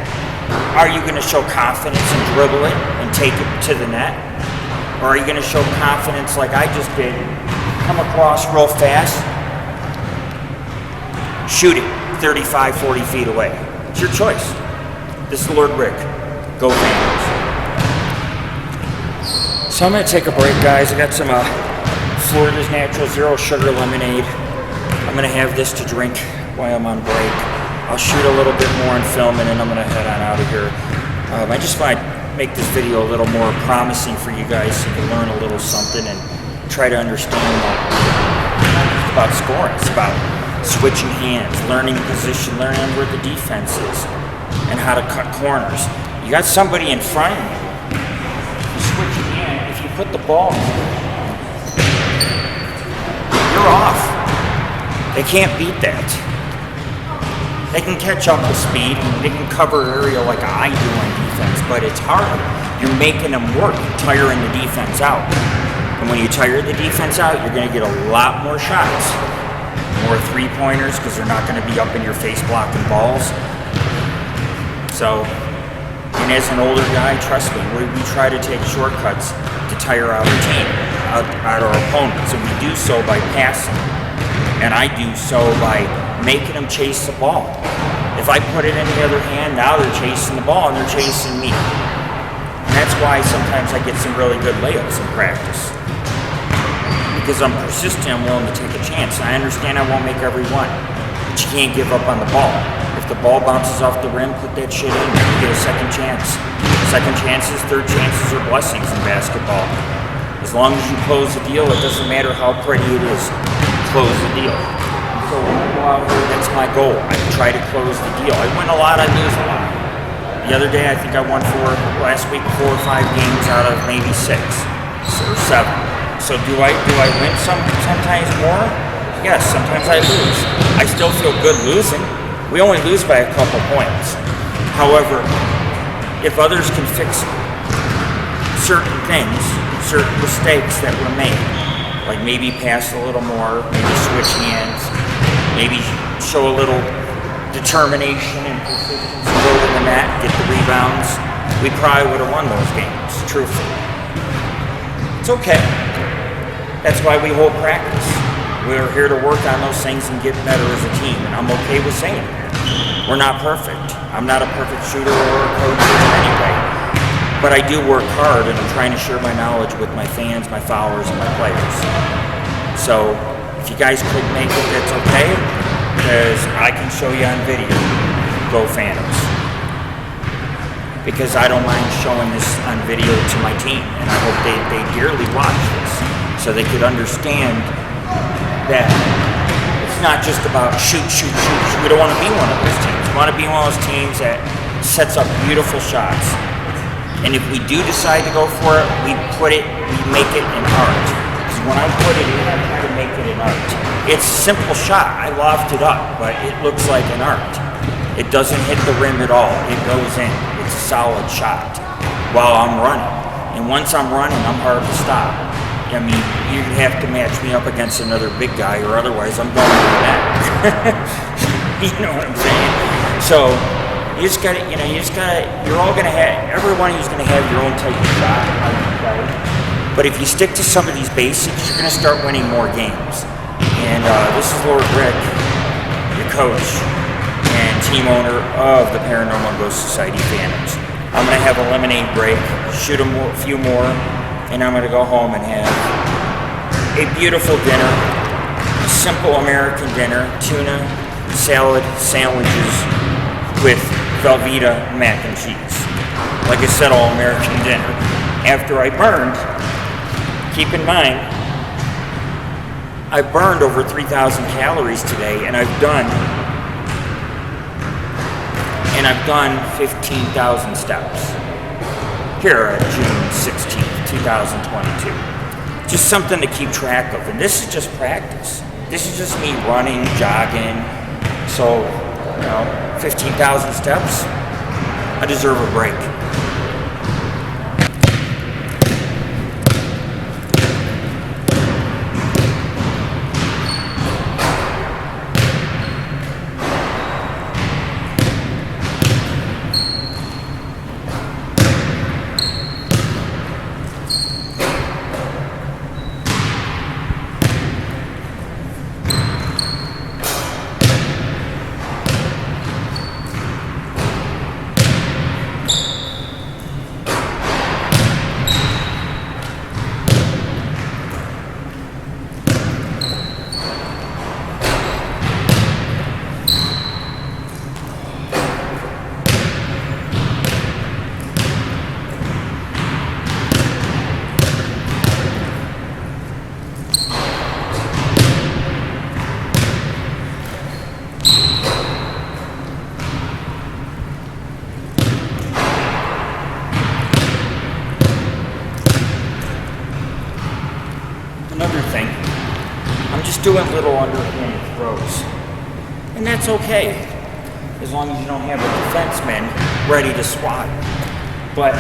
are you going to show confidence and dribble it and take it to the net? Or are you going to show confidence like I just did, come across real fast, shoot it 35, 40 feet away? It's your choice. This is Lord Rick. Go Phantoms. So I'm going to take a break, guys. I got some Florida's Natural Zero Sugar Lemonade. I'm going to have this to drink while I'm on break. I'll shoot a little bit more and film, and then I'm going to head on out of here. I just want to make this video a little more promising for you guys so you can learn a little something and try to understand it's about scoring. It's about switching hands, learning position, learning where the defense is, and how to cut corners. You got somebody in front of you. You switch your hand. If you put the ball, you're off. They can't beat that. They can catch up with speed, and they can cover area like I do on defense, but it's hard. You're making them work, tiring the defense out. And when you tire the defense out, you're going to get a lot more shots. More three-pointers, because they're not going to be up in your face blocking balls. So, and as an older guy, trust me, we try to take shortcuts to tire out our team, out our opponents, and we do so by passing. And I do so by making them chase the ball. If I put it in the other hand, now they're chasing the ball and they're chasing me. And that's why sometimes I get some really good layups in practice. Because I'm persistent, I'm willing to take a chance. And I understand I won't make every one, but you can't give up on the ball. If the ball bounces off the rim, put that shit in. You get a second chance. Second chances, third chances are blessings in basketball. As long as you close the deal, it doesn't matter how pretty it is. Close the deal. So when I go out here, that's my goal. I try to close the deal. I win a lot, I lose a lot. The other day, I think I won last week 4 or 5 games out of maybe 6 or 7. So do I win sometimes more? Yes, sometimes I lose. I still feel good losing. We only lose by a couple points. However, if others can fix certain things, certain mistakes that were made, like maybe pass a little more, maybe switch hands, maybe show a little determination and persistence to go to the net, get the rebounds, we probably would have won those games, truthfully. It's okay. That's why we hold practice. We're here to work on those things and get better as a team, and I'm okay with saying that. We're not perfect. I'm not a perfect shooter or a coach in any way, but I do work hard, and I'm trying to share my knowledge with my fans, my followers, and my players. So if you guys couldn't make it, that's okay, because I can show you on video. Go Phantoms. Because I don't mind showing this on video to my team, and I hope they dearly watch this so they could understand that it's not just about shoot. We don't want to be one of those teams. We want to be one of those teams that sets up beautiful shots. And if we do decide to go for it, we make it an art. Because when I put it in, I try to make it an art. It's a simple shot. I loft it up, but it looks like an art. It doesn't hit the rim at all. It goes in. It's a solid shot while I'm running. And once I'm running, I'm hard to stop. I mean, you have to match me up against another big guy, or otherwise I'm going to the net. You know what I'm saying? So you just gotta, you're all gonna have, every one of you's gonna have your own type of shot. But if you stick to some of these basics, you're gonna start winning more games. And this is Lord Rick, your coach and team owner of the Paranormal Ghost Society Phantoms. I'm gonna have a lemonade break, shoot a few more, and I'm gonna go home and have a beautiful dinner, a simple American dinner, tuna, salad, sandwiches with Velveeta mac and cheese. Like I said, all American dinner. After I burned, keep in mind, I burned over 3,000 calories today, and I've done 15,000 steps. Here at June 16th, 2022. Just something to keep track of. And this is just practice. This is just me running, jogging. So, 15,000 steps. I deserve a break. Another thing, I'm just doing little underhanded throws. And that's okay, as long as you don't have a defenseman ready to swat. But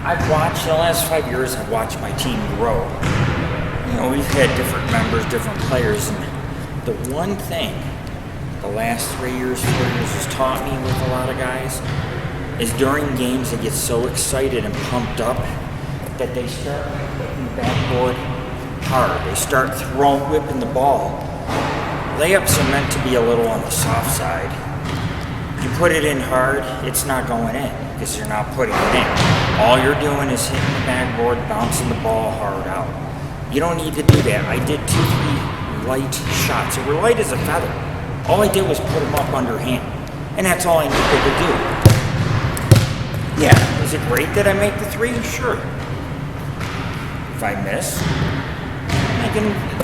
I've watched, the last 5 years, I've watched my team grow. We've had different members, different players, and the one thing the last 3 years, 4 years has taught me with a lot of guys is during games they get so excited and pumped up that they start hitting the backboard hard. They start whipping the ball. Layups are meant to be a little on the soft side. You put it in hard, it's not going in because you're not putting it in. All you're doing is hitting the backboard, bouncing the ball hard out. You don't need to do that. I did 2-3 light shots. They were light as a feather. All I did was put them up underhand. And that's all I needed to do. Yeah, is it great that I make the 3? Sure. If I miss,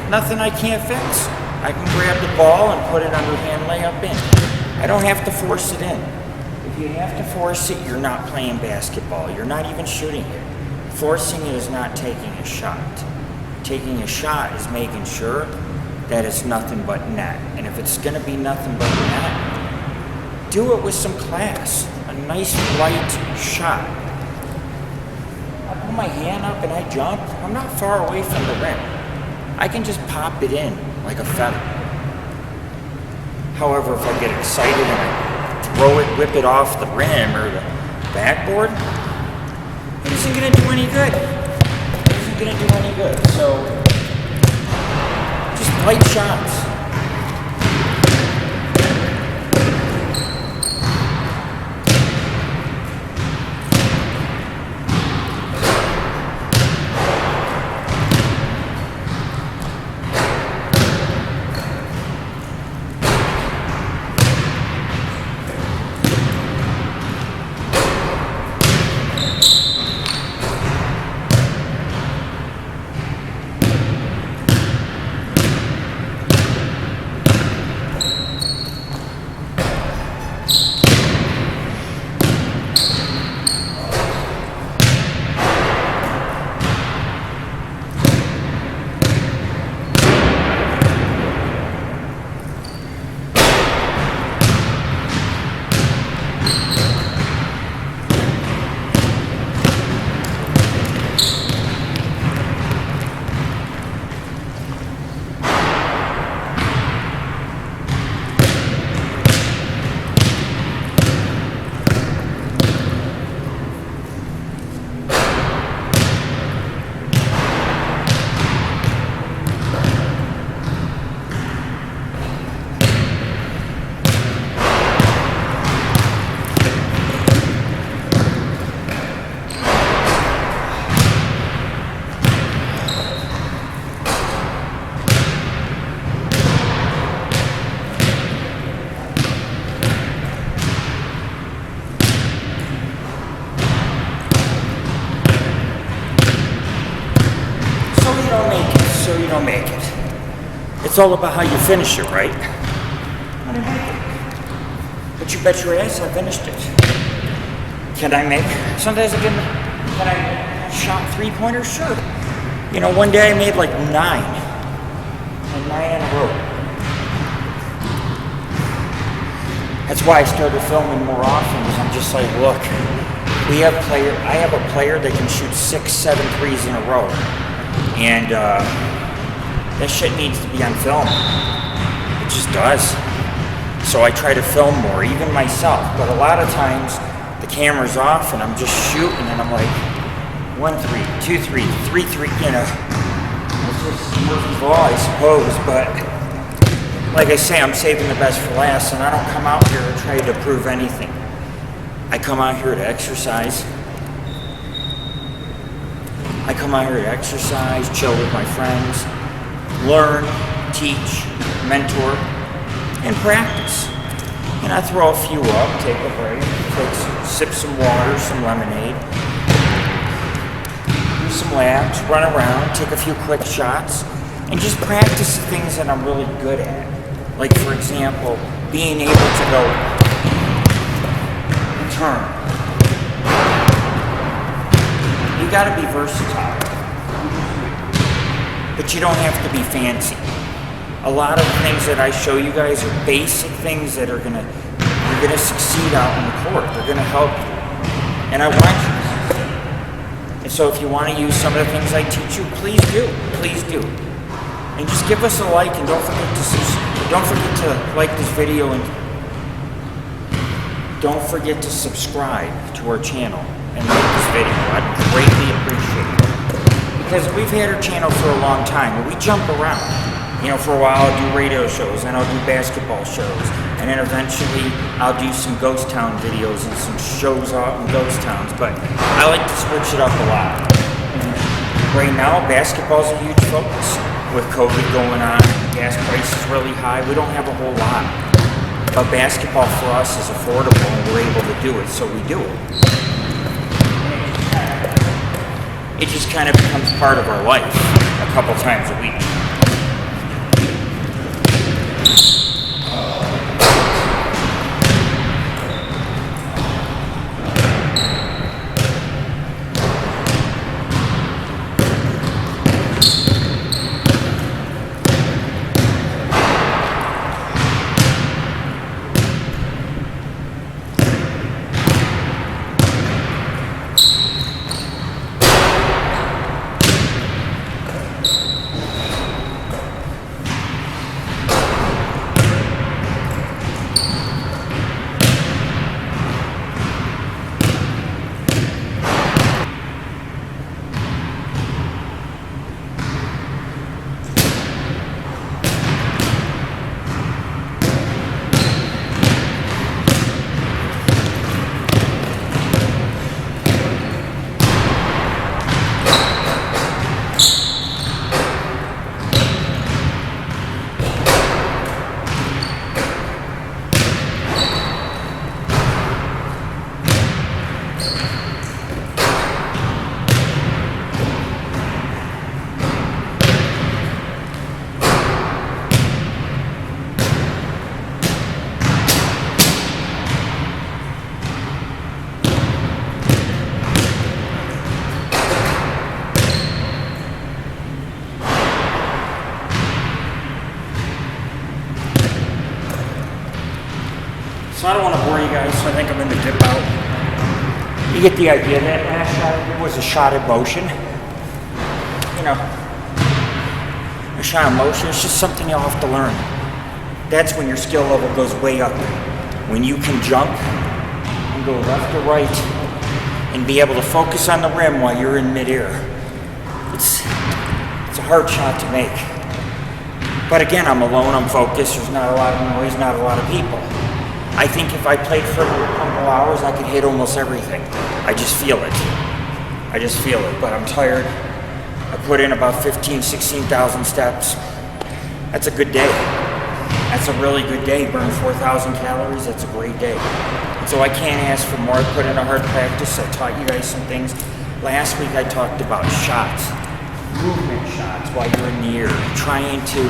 nothing I can't fix. I can grab the ball and put it underhand layup in. I don't have to force it in. If you have to force it, you're not playing basketball. You're not even shooting it. Forcing it is not taking a shot. Taking a shot is making sure that it's nothing but net. And if it's going to be nothing but net, do it with some class. A nice light shot. I put my hand up and I jump. I'm not far away from the rim. I can just pop it in like a feather. However, if I get excited and I throw it, whip it off the rim or the backboard, it isn't going to do any good. It isn't going to do any good. So, just light shots. Don't make it. It's all about how you finish it, right? I didn't make it. But you bet your ass I finished it. Can I make? Sometimes can I shot 3-pointers? Sure. You know, one day I made like 9. And 9 in a row. That's why I started filming more often, because I'm just like, look, I have a player that can shoot 6-7 threes in a row. And that shit needs to be on film. It just does. So I try to film more, even myself. But a lot of times, the camera's off and I'm just shooting and I'm like, 1-3, 2-3, 3-3, you know. It's just Murphy's Law, I suppose. But like I say, I'm saving the best for last, and I don't come out here to try to prove anything. I come out here to exercise. I come out here to exercise, chill with my friends, learn, teach, mentor, and practice. And I throw a few up, take a break, sip some water, some lemonade, do some laps, run around, take a few quick shots, and just practice the things that I'm really good at. Like, for example, being able to go and turn. You gotta be versatile. But you don't have to be fancy. A lot of the things that I show you guys are basic things that you're gonna succeed out on the court. They're gonna help you. And I want you to succeed. And so if you want to use some of the things I teach you, please do. Please do. And just give us a like, and don't forget to like this video, and don't forget to subscribe to our channel and like this video. I'd greatly appreciate it. Because we've had our channel for a long time, and we jump around. You know, for a while I'll do radio shows, then I'll do basketball shows, and then eventually I'll do some ghost town videos and some shows out in ghost towns, but I like to switch it up a lot. And right now, basketball's a huge focus. With COVID going on, gas prices really high, we don't have a whole lot. But basketball for us is affordable and we're able to do it, so we do it. It just kind of becomes part of our life a couple times a week. So I don't want to bore you guys, so I think I'm going to dip out. You get the idea. That last shot was a shot in motion. You know, a shot in motion, it's just something you'll have to learn. That's when your skill level goes way up. When you can jump and go left or right and be able to focus on the rim while you're in midair. It's a hard shot to make. But again, I'm alone, I'm focused, there's not a lot of noise, not a lot of people. I think if I played for a couple hours, I could hit almost everything. I just feel it. But I'm tired. I put in about 15,000, 16,000 steps. That's a good day. That's a really good day. Burn 4,000 calories, that's a great day. And so I can't ask for more. I put in a hard practice. I taught you guys some things. Last week I talked about shots. Movement shots while you're in the air. Trying to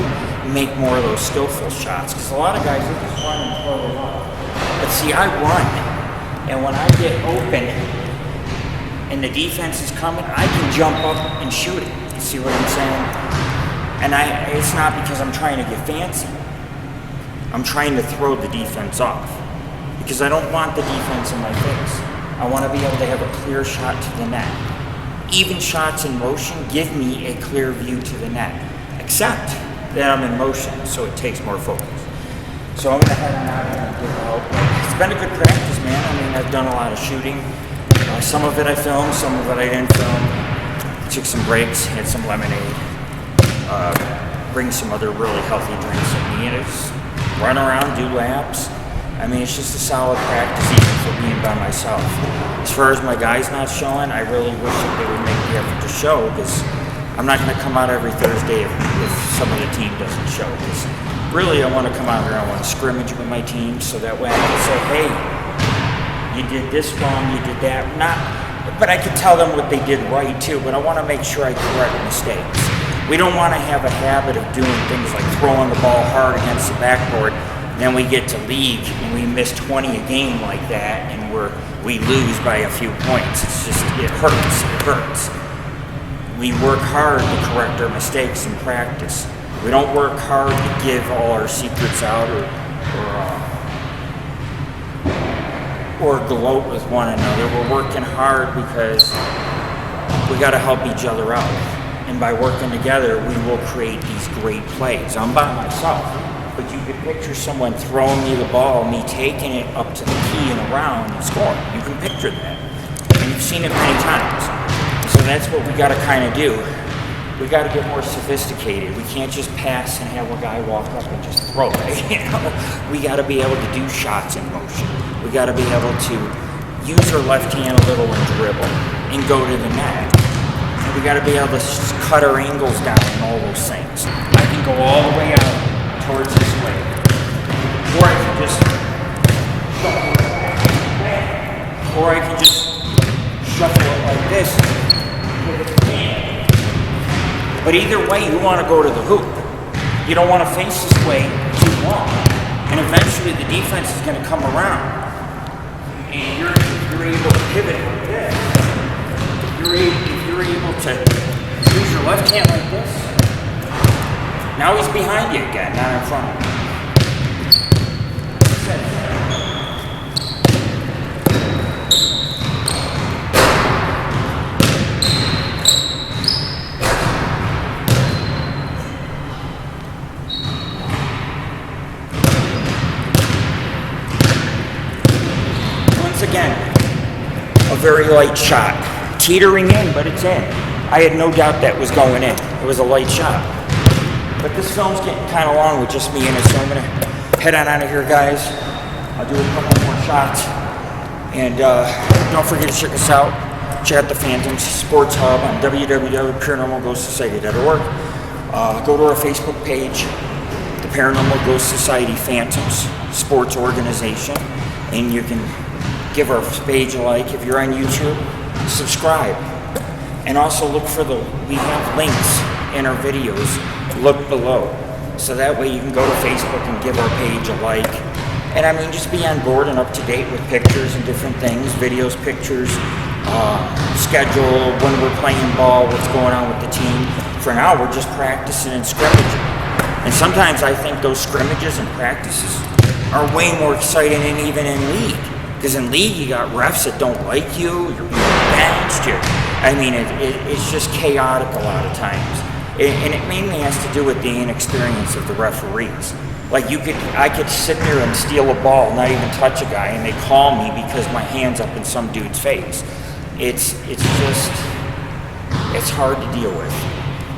make more of those skillful shots. Because a lot of guys, they just run and throw it up. But see, I run, and when I get open and the defense is coming, I can jump up and shoot it. You see what I'm saying? And it's not because I'm trying to get fancy. I'm trying to throw the defense off because I don't want the defense in my face. I want to be able to have a clear shot to the net. Even shots in motion give me a clear view to the net, except that I'm in motion, so it takes more focus. So I'm going to head on out and give out. It's been a good practice, man. I mean, I've done a lot of shooting. Some of it I filmed, some of it I didn't film. Took some breaks, had some lemonade. Bring some other really healthy drinks with me, and just run around, do laps. I mean, it's just a solid practice even for being by myself. As far as my guys not showing, I really wish that they would make the effort to show, because I'm not going to come out every Thursday if some of the team doesn't show. Because really, I want to come out here, I want to scrimmage with my team, so that way I can say, hey, you did this wrong, you did that. But I can tell them what they did right too, but I want to make sure I correct mistakes. We don't want to have a habit of doing things like throwing the ball hard against the backboard, then we get to league and we miss 20 a game like that, and we lose by a few points. It's just, it hurts. We work hard to correct our mistakes in practice. We don't work hard to give all our secrets out or gloat with one another. We're working hard because we got to help each other out. And by working together, we will create these great plays. I'm by myself, but you could picture someone throwing me the ball, me taking it up to the key and around and scoring. You can picture that. And you've seen it many times. So that's what we got to kind of do, We got to get more sophisticated. We can't just pass and have a guy walk up and just throw it. You know? We got to be able to do shots in motion. We got to be able to use our left hand a little and dribble and go to the net. And we got to be able to cut our angles down and all those things. I can go all the way out towards this way, or I can just shuffle it back, or I can just shuffle it like this. But either way, you want to go to the hoop. You don't want to face this way too long. And eventually the defense is going to come around. And you're able to pivot like this. If you're able to use your left hand like this. Now he's behind you again, not in front of you. Again, a very light shot. Teetering in, but it's in. I had no doubt that was going in. It was a light shot. But this film's getting kind of long with just me in it, so I'm going to head on out of here, guys. I'll do a couple more shots. And don't forget to check us out. Check out the Phantoms Sports Hub on www.paranormalghostsociety.org. Go to our Facebook page, the Paranormal Ghost Society Phantoms Sports Organization, and you can give our page a like. If you're on YouTube, subscribe. And also look for we have links in our videos. Look below. So that way you can go to Facebook and give our page a like. And I mean, just be on board and up to date with pictures and different things, videos, pictures, schedule, when we're playing ball, what's going on with the team. For now, we're just practicing and scrimmaging. And sometimes I think those scrimmages and practices are way more exciting than even in league. Because in league, you got refs that don't like you, you're being benched. I mean, it's just chaotic a lot of times. And it mainly has to do with the inexperience of the referees. Like I could sit there and steal a ball, not even touch a guy, and they call me because my hand's up in some dude's face. It's hard to deal with.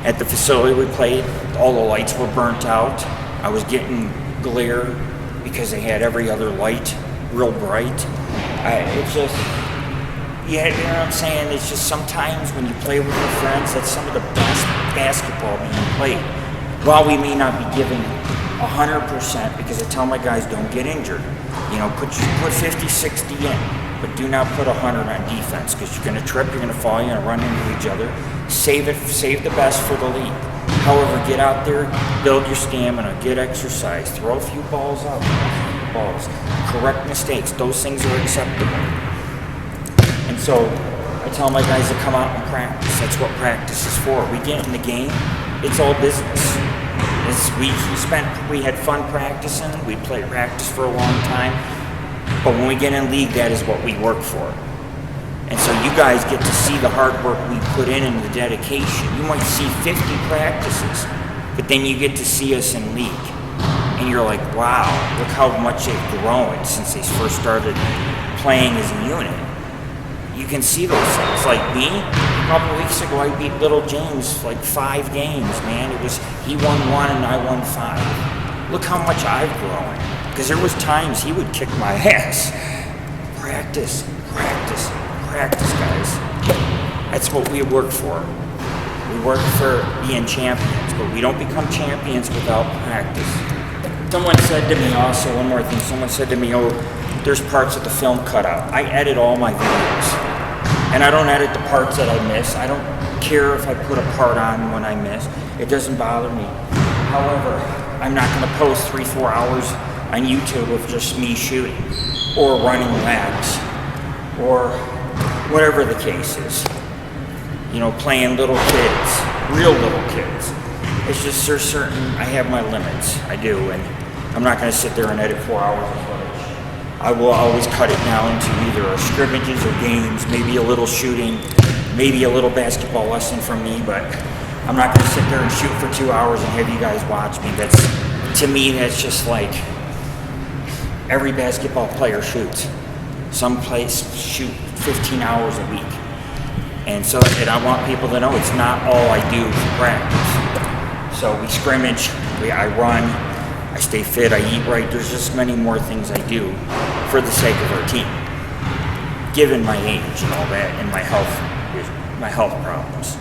At the facility we played, all the lights were burnt out. I was getting glare because they had every other light real bright. You know what I'm saying? It's just sometimes when you play with your friends, that's some of the best basketball being played. While we may not be giving 100%, because I tell my guys, don't get injured. You know, put 50, 60 in, but do not put 100 on defense, because you're going to trip, you're going to fall, you're going to run into each other. Save the best for the league. However, get out there, build your stamina, get exercise, throw a few balls out. Correct mistakes, those things are acceptable. And so I tell my guys to come out and practice. That's what practice is for. We get in the game, it's all business. We had fun practicing, we played practice for a long time, but when we get in league, that is what we work for. And so you guys get to see the hard work we put in and the dedication. You might see 50 practices, but then you get to see us in league. And you're like, wow, look how much they've grown since they first started playing as a unit. You can see those things. Like me, a couple weeks ago, I beat little James like 5 games, man. He won 1 and I won 5. Look how much I've grown. Because there was times he would kick my ass. Practice, practice, practice, guys. That's what we work for. We work for being champions, but we don't become champions without practice. Someone said to me also, one more thing, someone said to me, oh, there's parts of the film cut out. I edit all my videos. And I don't edit the parts that I miss. I don't care if I put a part on when I miss. It doesn't bother me. However, I'm not going to post 3-4 hours on YouTube of just me shooting or running laps or whatever the case is. You know, playing little kids, real little kids. It's just there's certain, I have my limits. I do, and I'm not going to sit there and edit 4 hours of footage. I will always cut it down to either scrimmages or games, maybe a little shooting, maybe a little basketball lesson from me, but I'm not going to sit there and shoot for 2 hours and have you guys watch me. To me, that's just like every basketball player shoots. Some players shoot 15 hours a week. And I want people to know it's not all I do for practice. So we scrimmage, I run, I stay fit, I eat right. There's just many more things I do for the sake of our team, given my age and all that, and my health problems.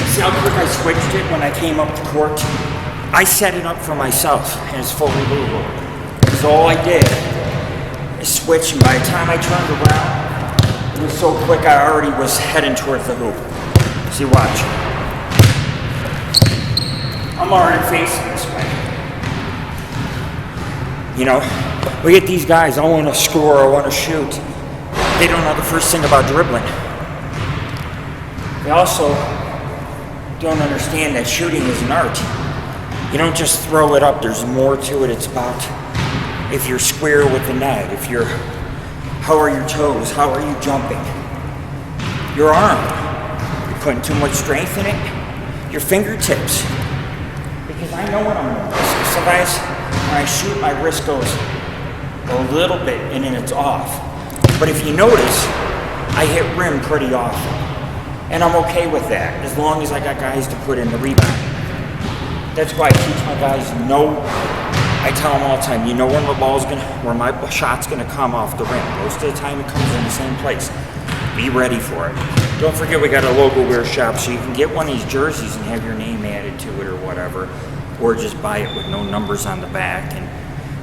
See how quick I switched it when I came up to court? I set it up for myself, and it's fully legal. So all I did is switch, and by the time I turned around, it was so quick I already was heading towards the hoop. See, watch. I'm already facing this way. You know, we get these guys, I want to score, I want to shoot. They don't know the first thing about dribbling. They also don't understand that shooting is an art. You don't just throw it up, there's more to it. It's about if you're square with the net, how are your toes, how are you jumping? Your arm, you're putting too much strength in it. Your fingertips, because I know what I'm doing. Sometimes when I shoot, my wrist goes a little bit and then it's off. But if you notice, I hit rim pretty often. And I'm okay with that, as long as I got guys to put in the rebound. That's why I teach my guys, I tell them all the time, you know when my shot's gonna come off the rim. Most of the time it comes in the same place. Be ready for it. Don't forget we got a logo wear shop, so you can get one of these jerseys and have your name added to it or whatever, or just buy it with no numbers on the back, and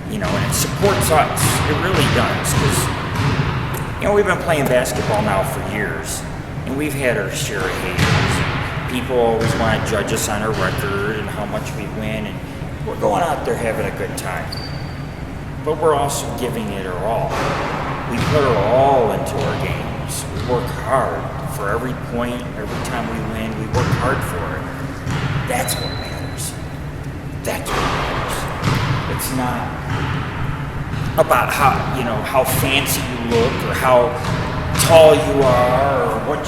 and it supports us. It really does, because we've been playing basketball now for years. And we've had our share of haters. People always want to judge us on our record and how much we win, and we're going out there having a good time. But we're also giving it our all. We put our all into our games. We work hard for every point, every time we win. We work hard for it. That's what matters. That's what matters. It's not about how fancy you look or how tall you are or what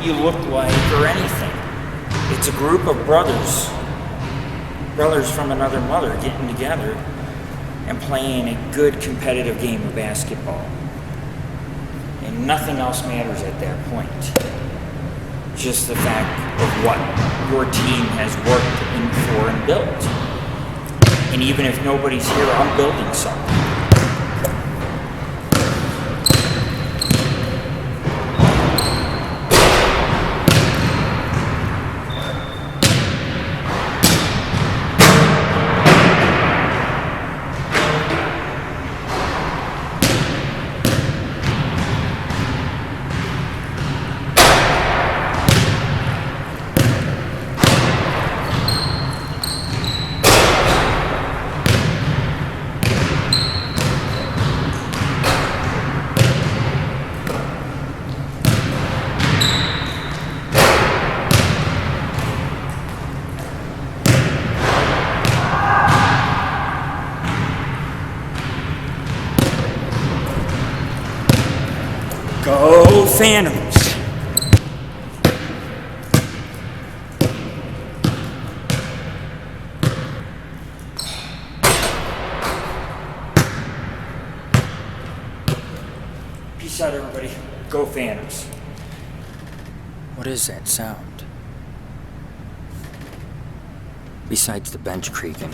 you look like or anything. It's a group of brothers from another mother getting together and playing a good competitive game of basketball. And nothing else matters at that point. Just the fact of what your team has worked in for and built. And even if nobody's here, I'm building something. Go Phantoms! Peace out, everybody. Go Phantoms. What is that sound? Besides the bench creaking,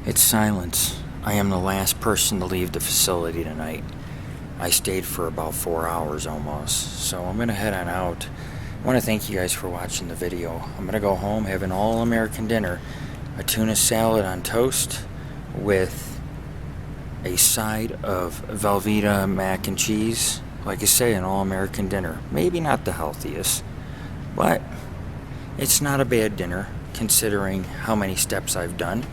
it's silence. I am the last person to leave the facility tonight. I stayed for about 4 hours almost, so I'm gonna head on out. I want to thank you guys for watching the video. I'm gonna go home, have an all-American dinner, a tuna salad on toast with a side of Velveeta mac and cheese. Like I say, an all-American dinner. Maybe not the healthiest, but it's not a bad dinner considering how many steps I've done.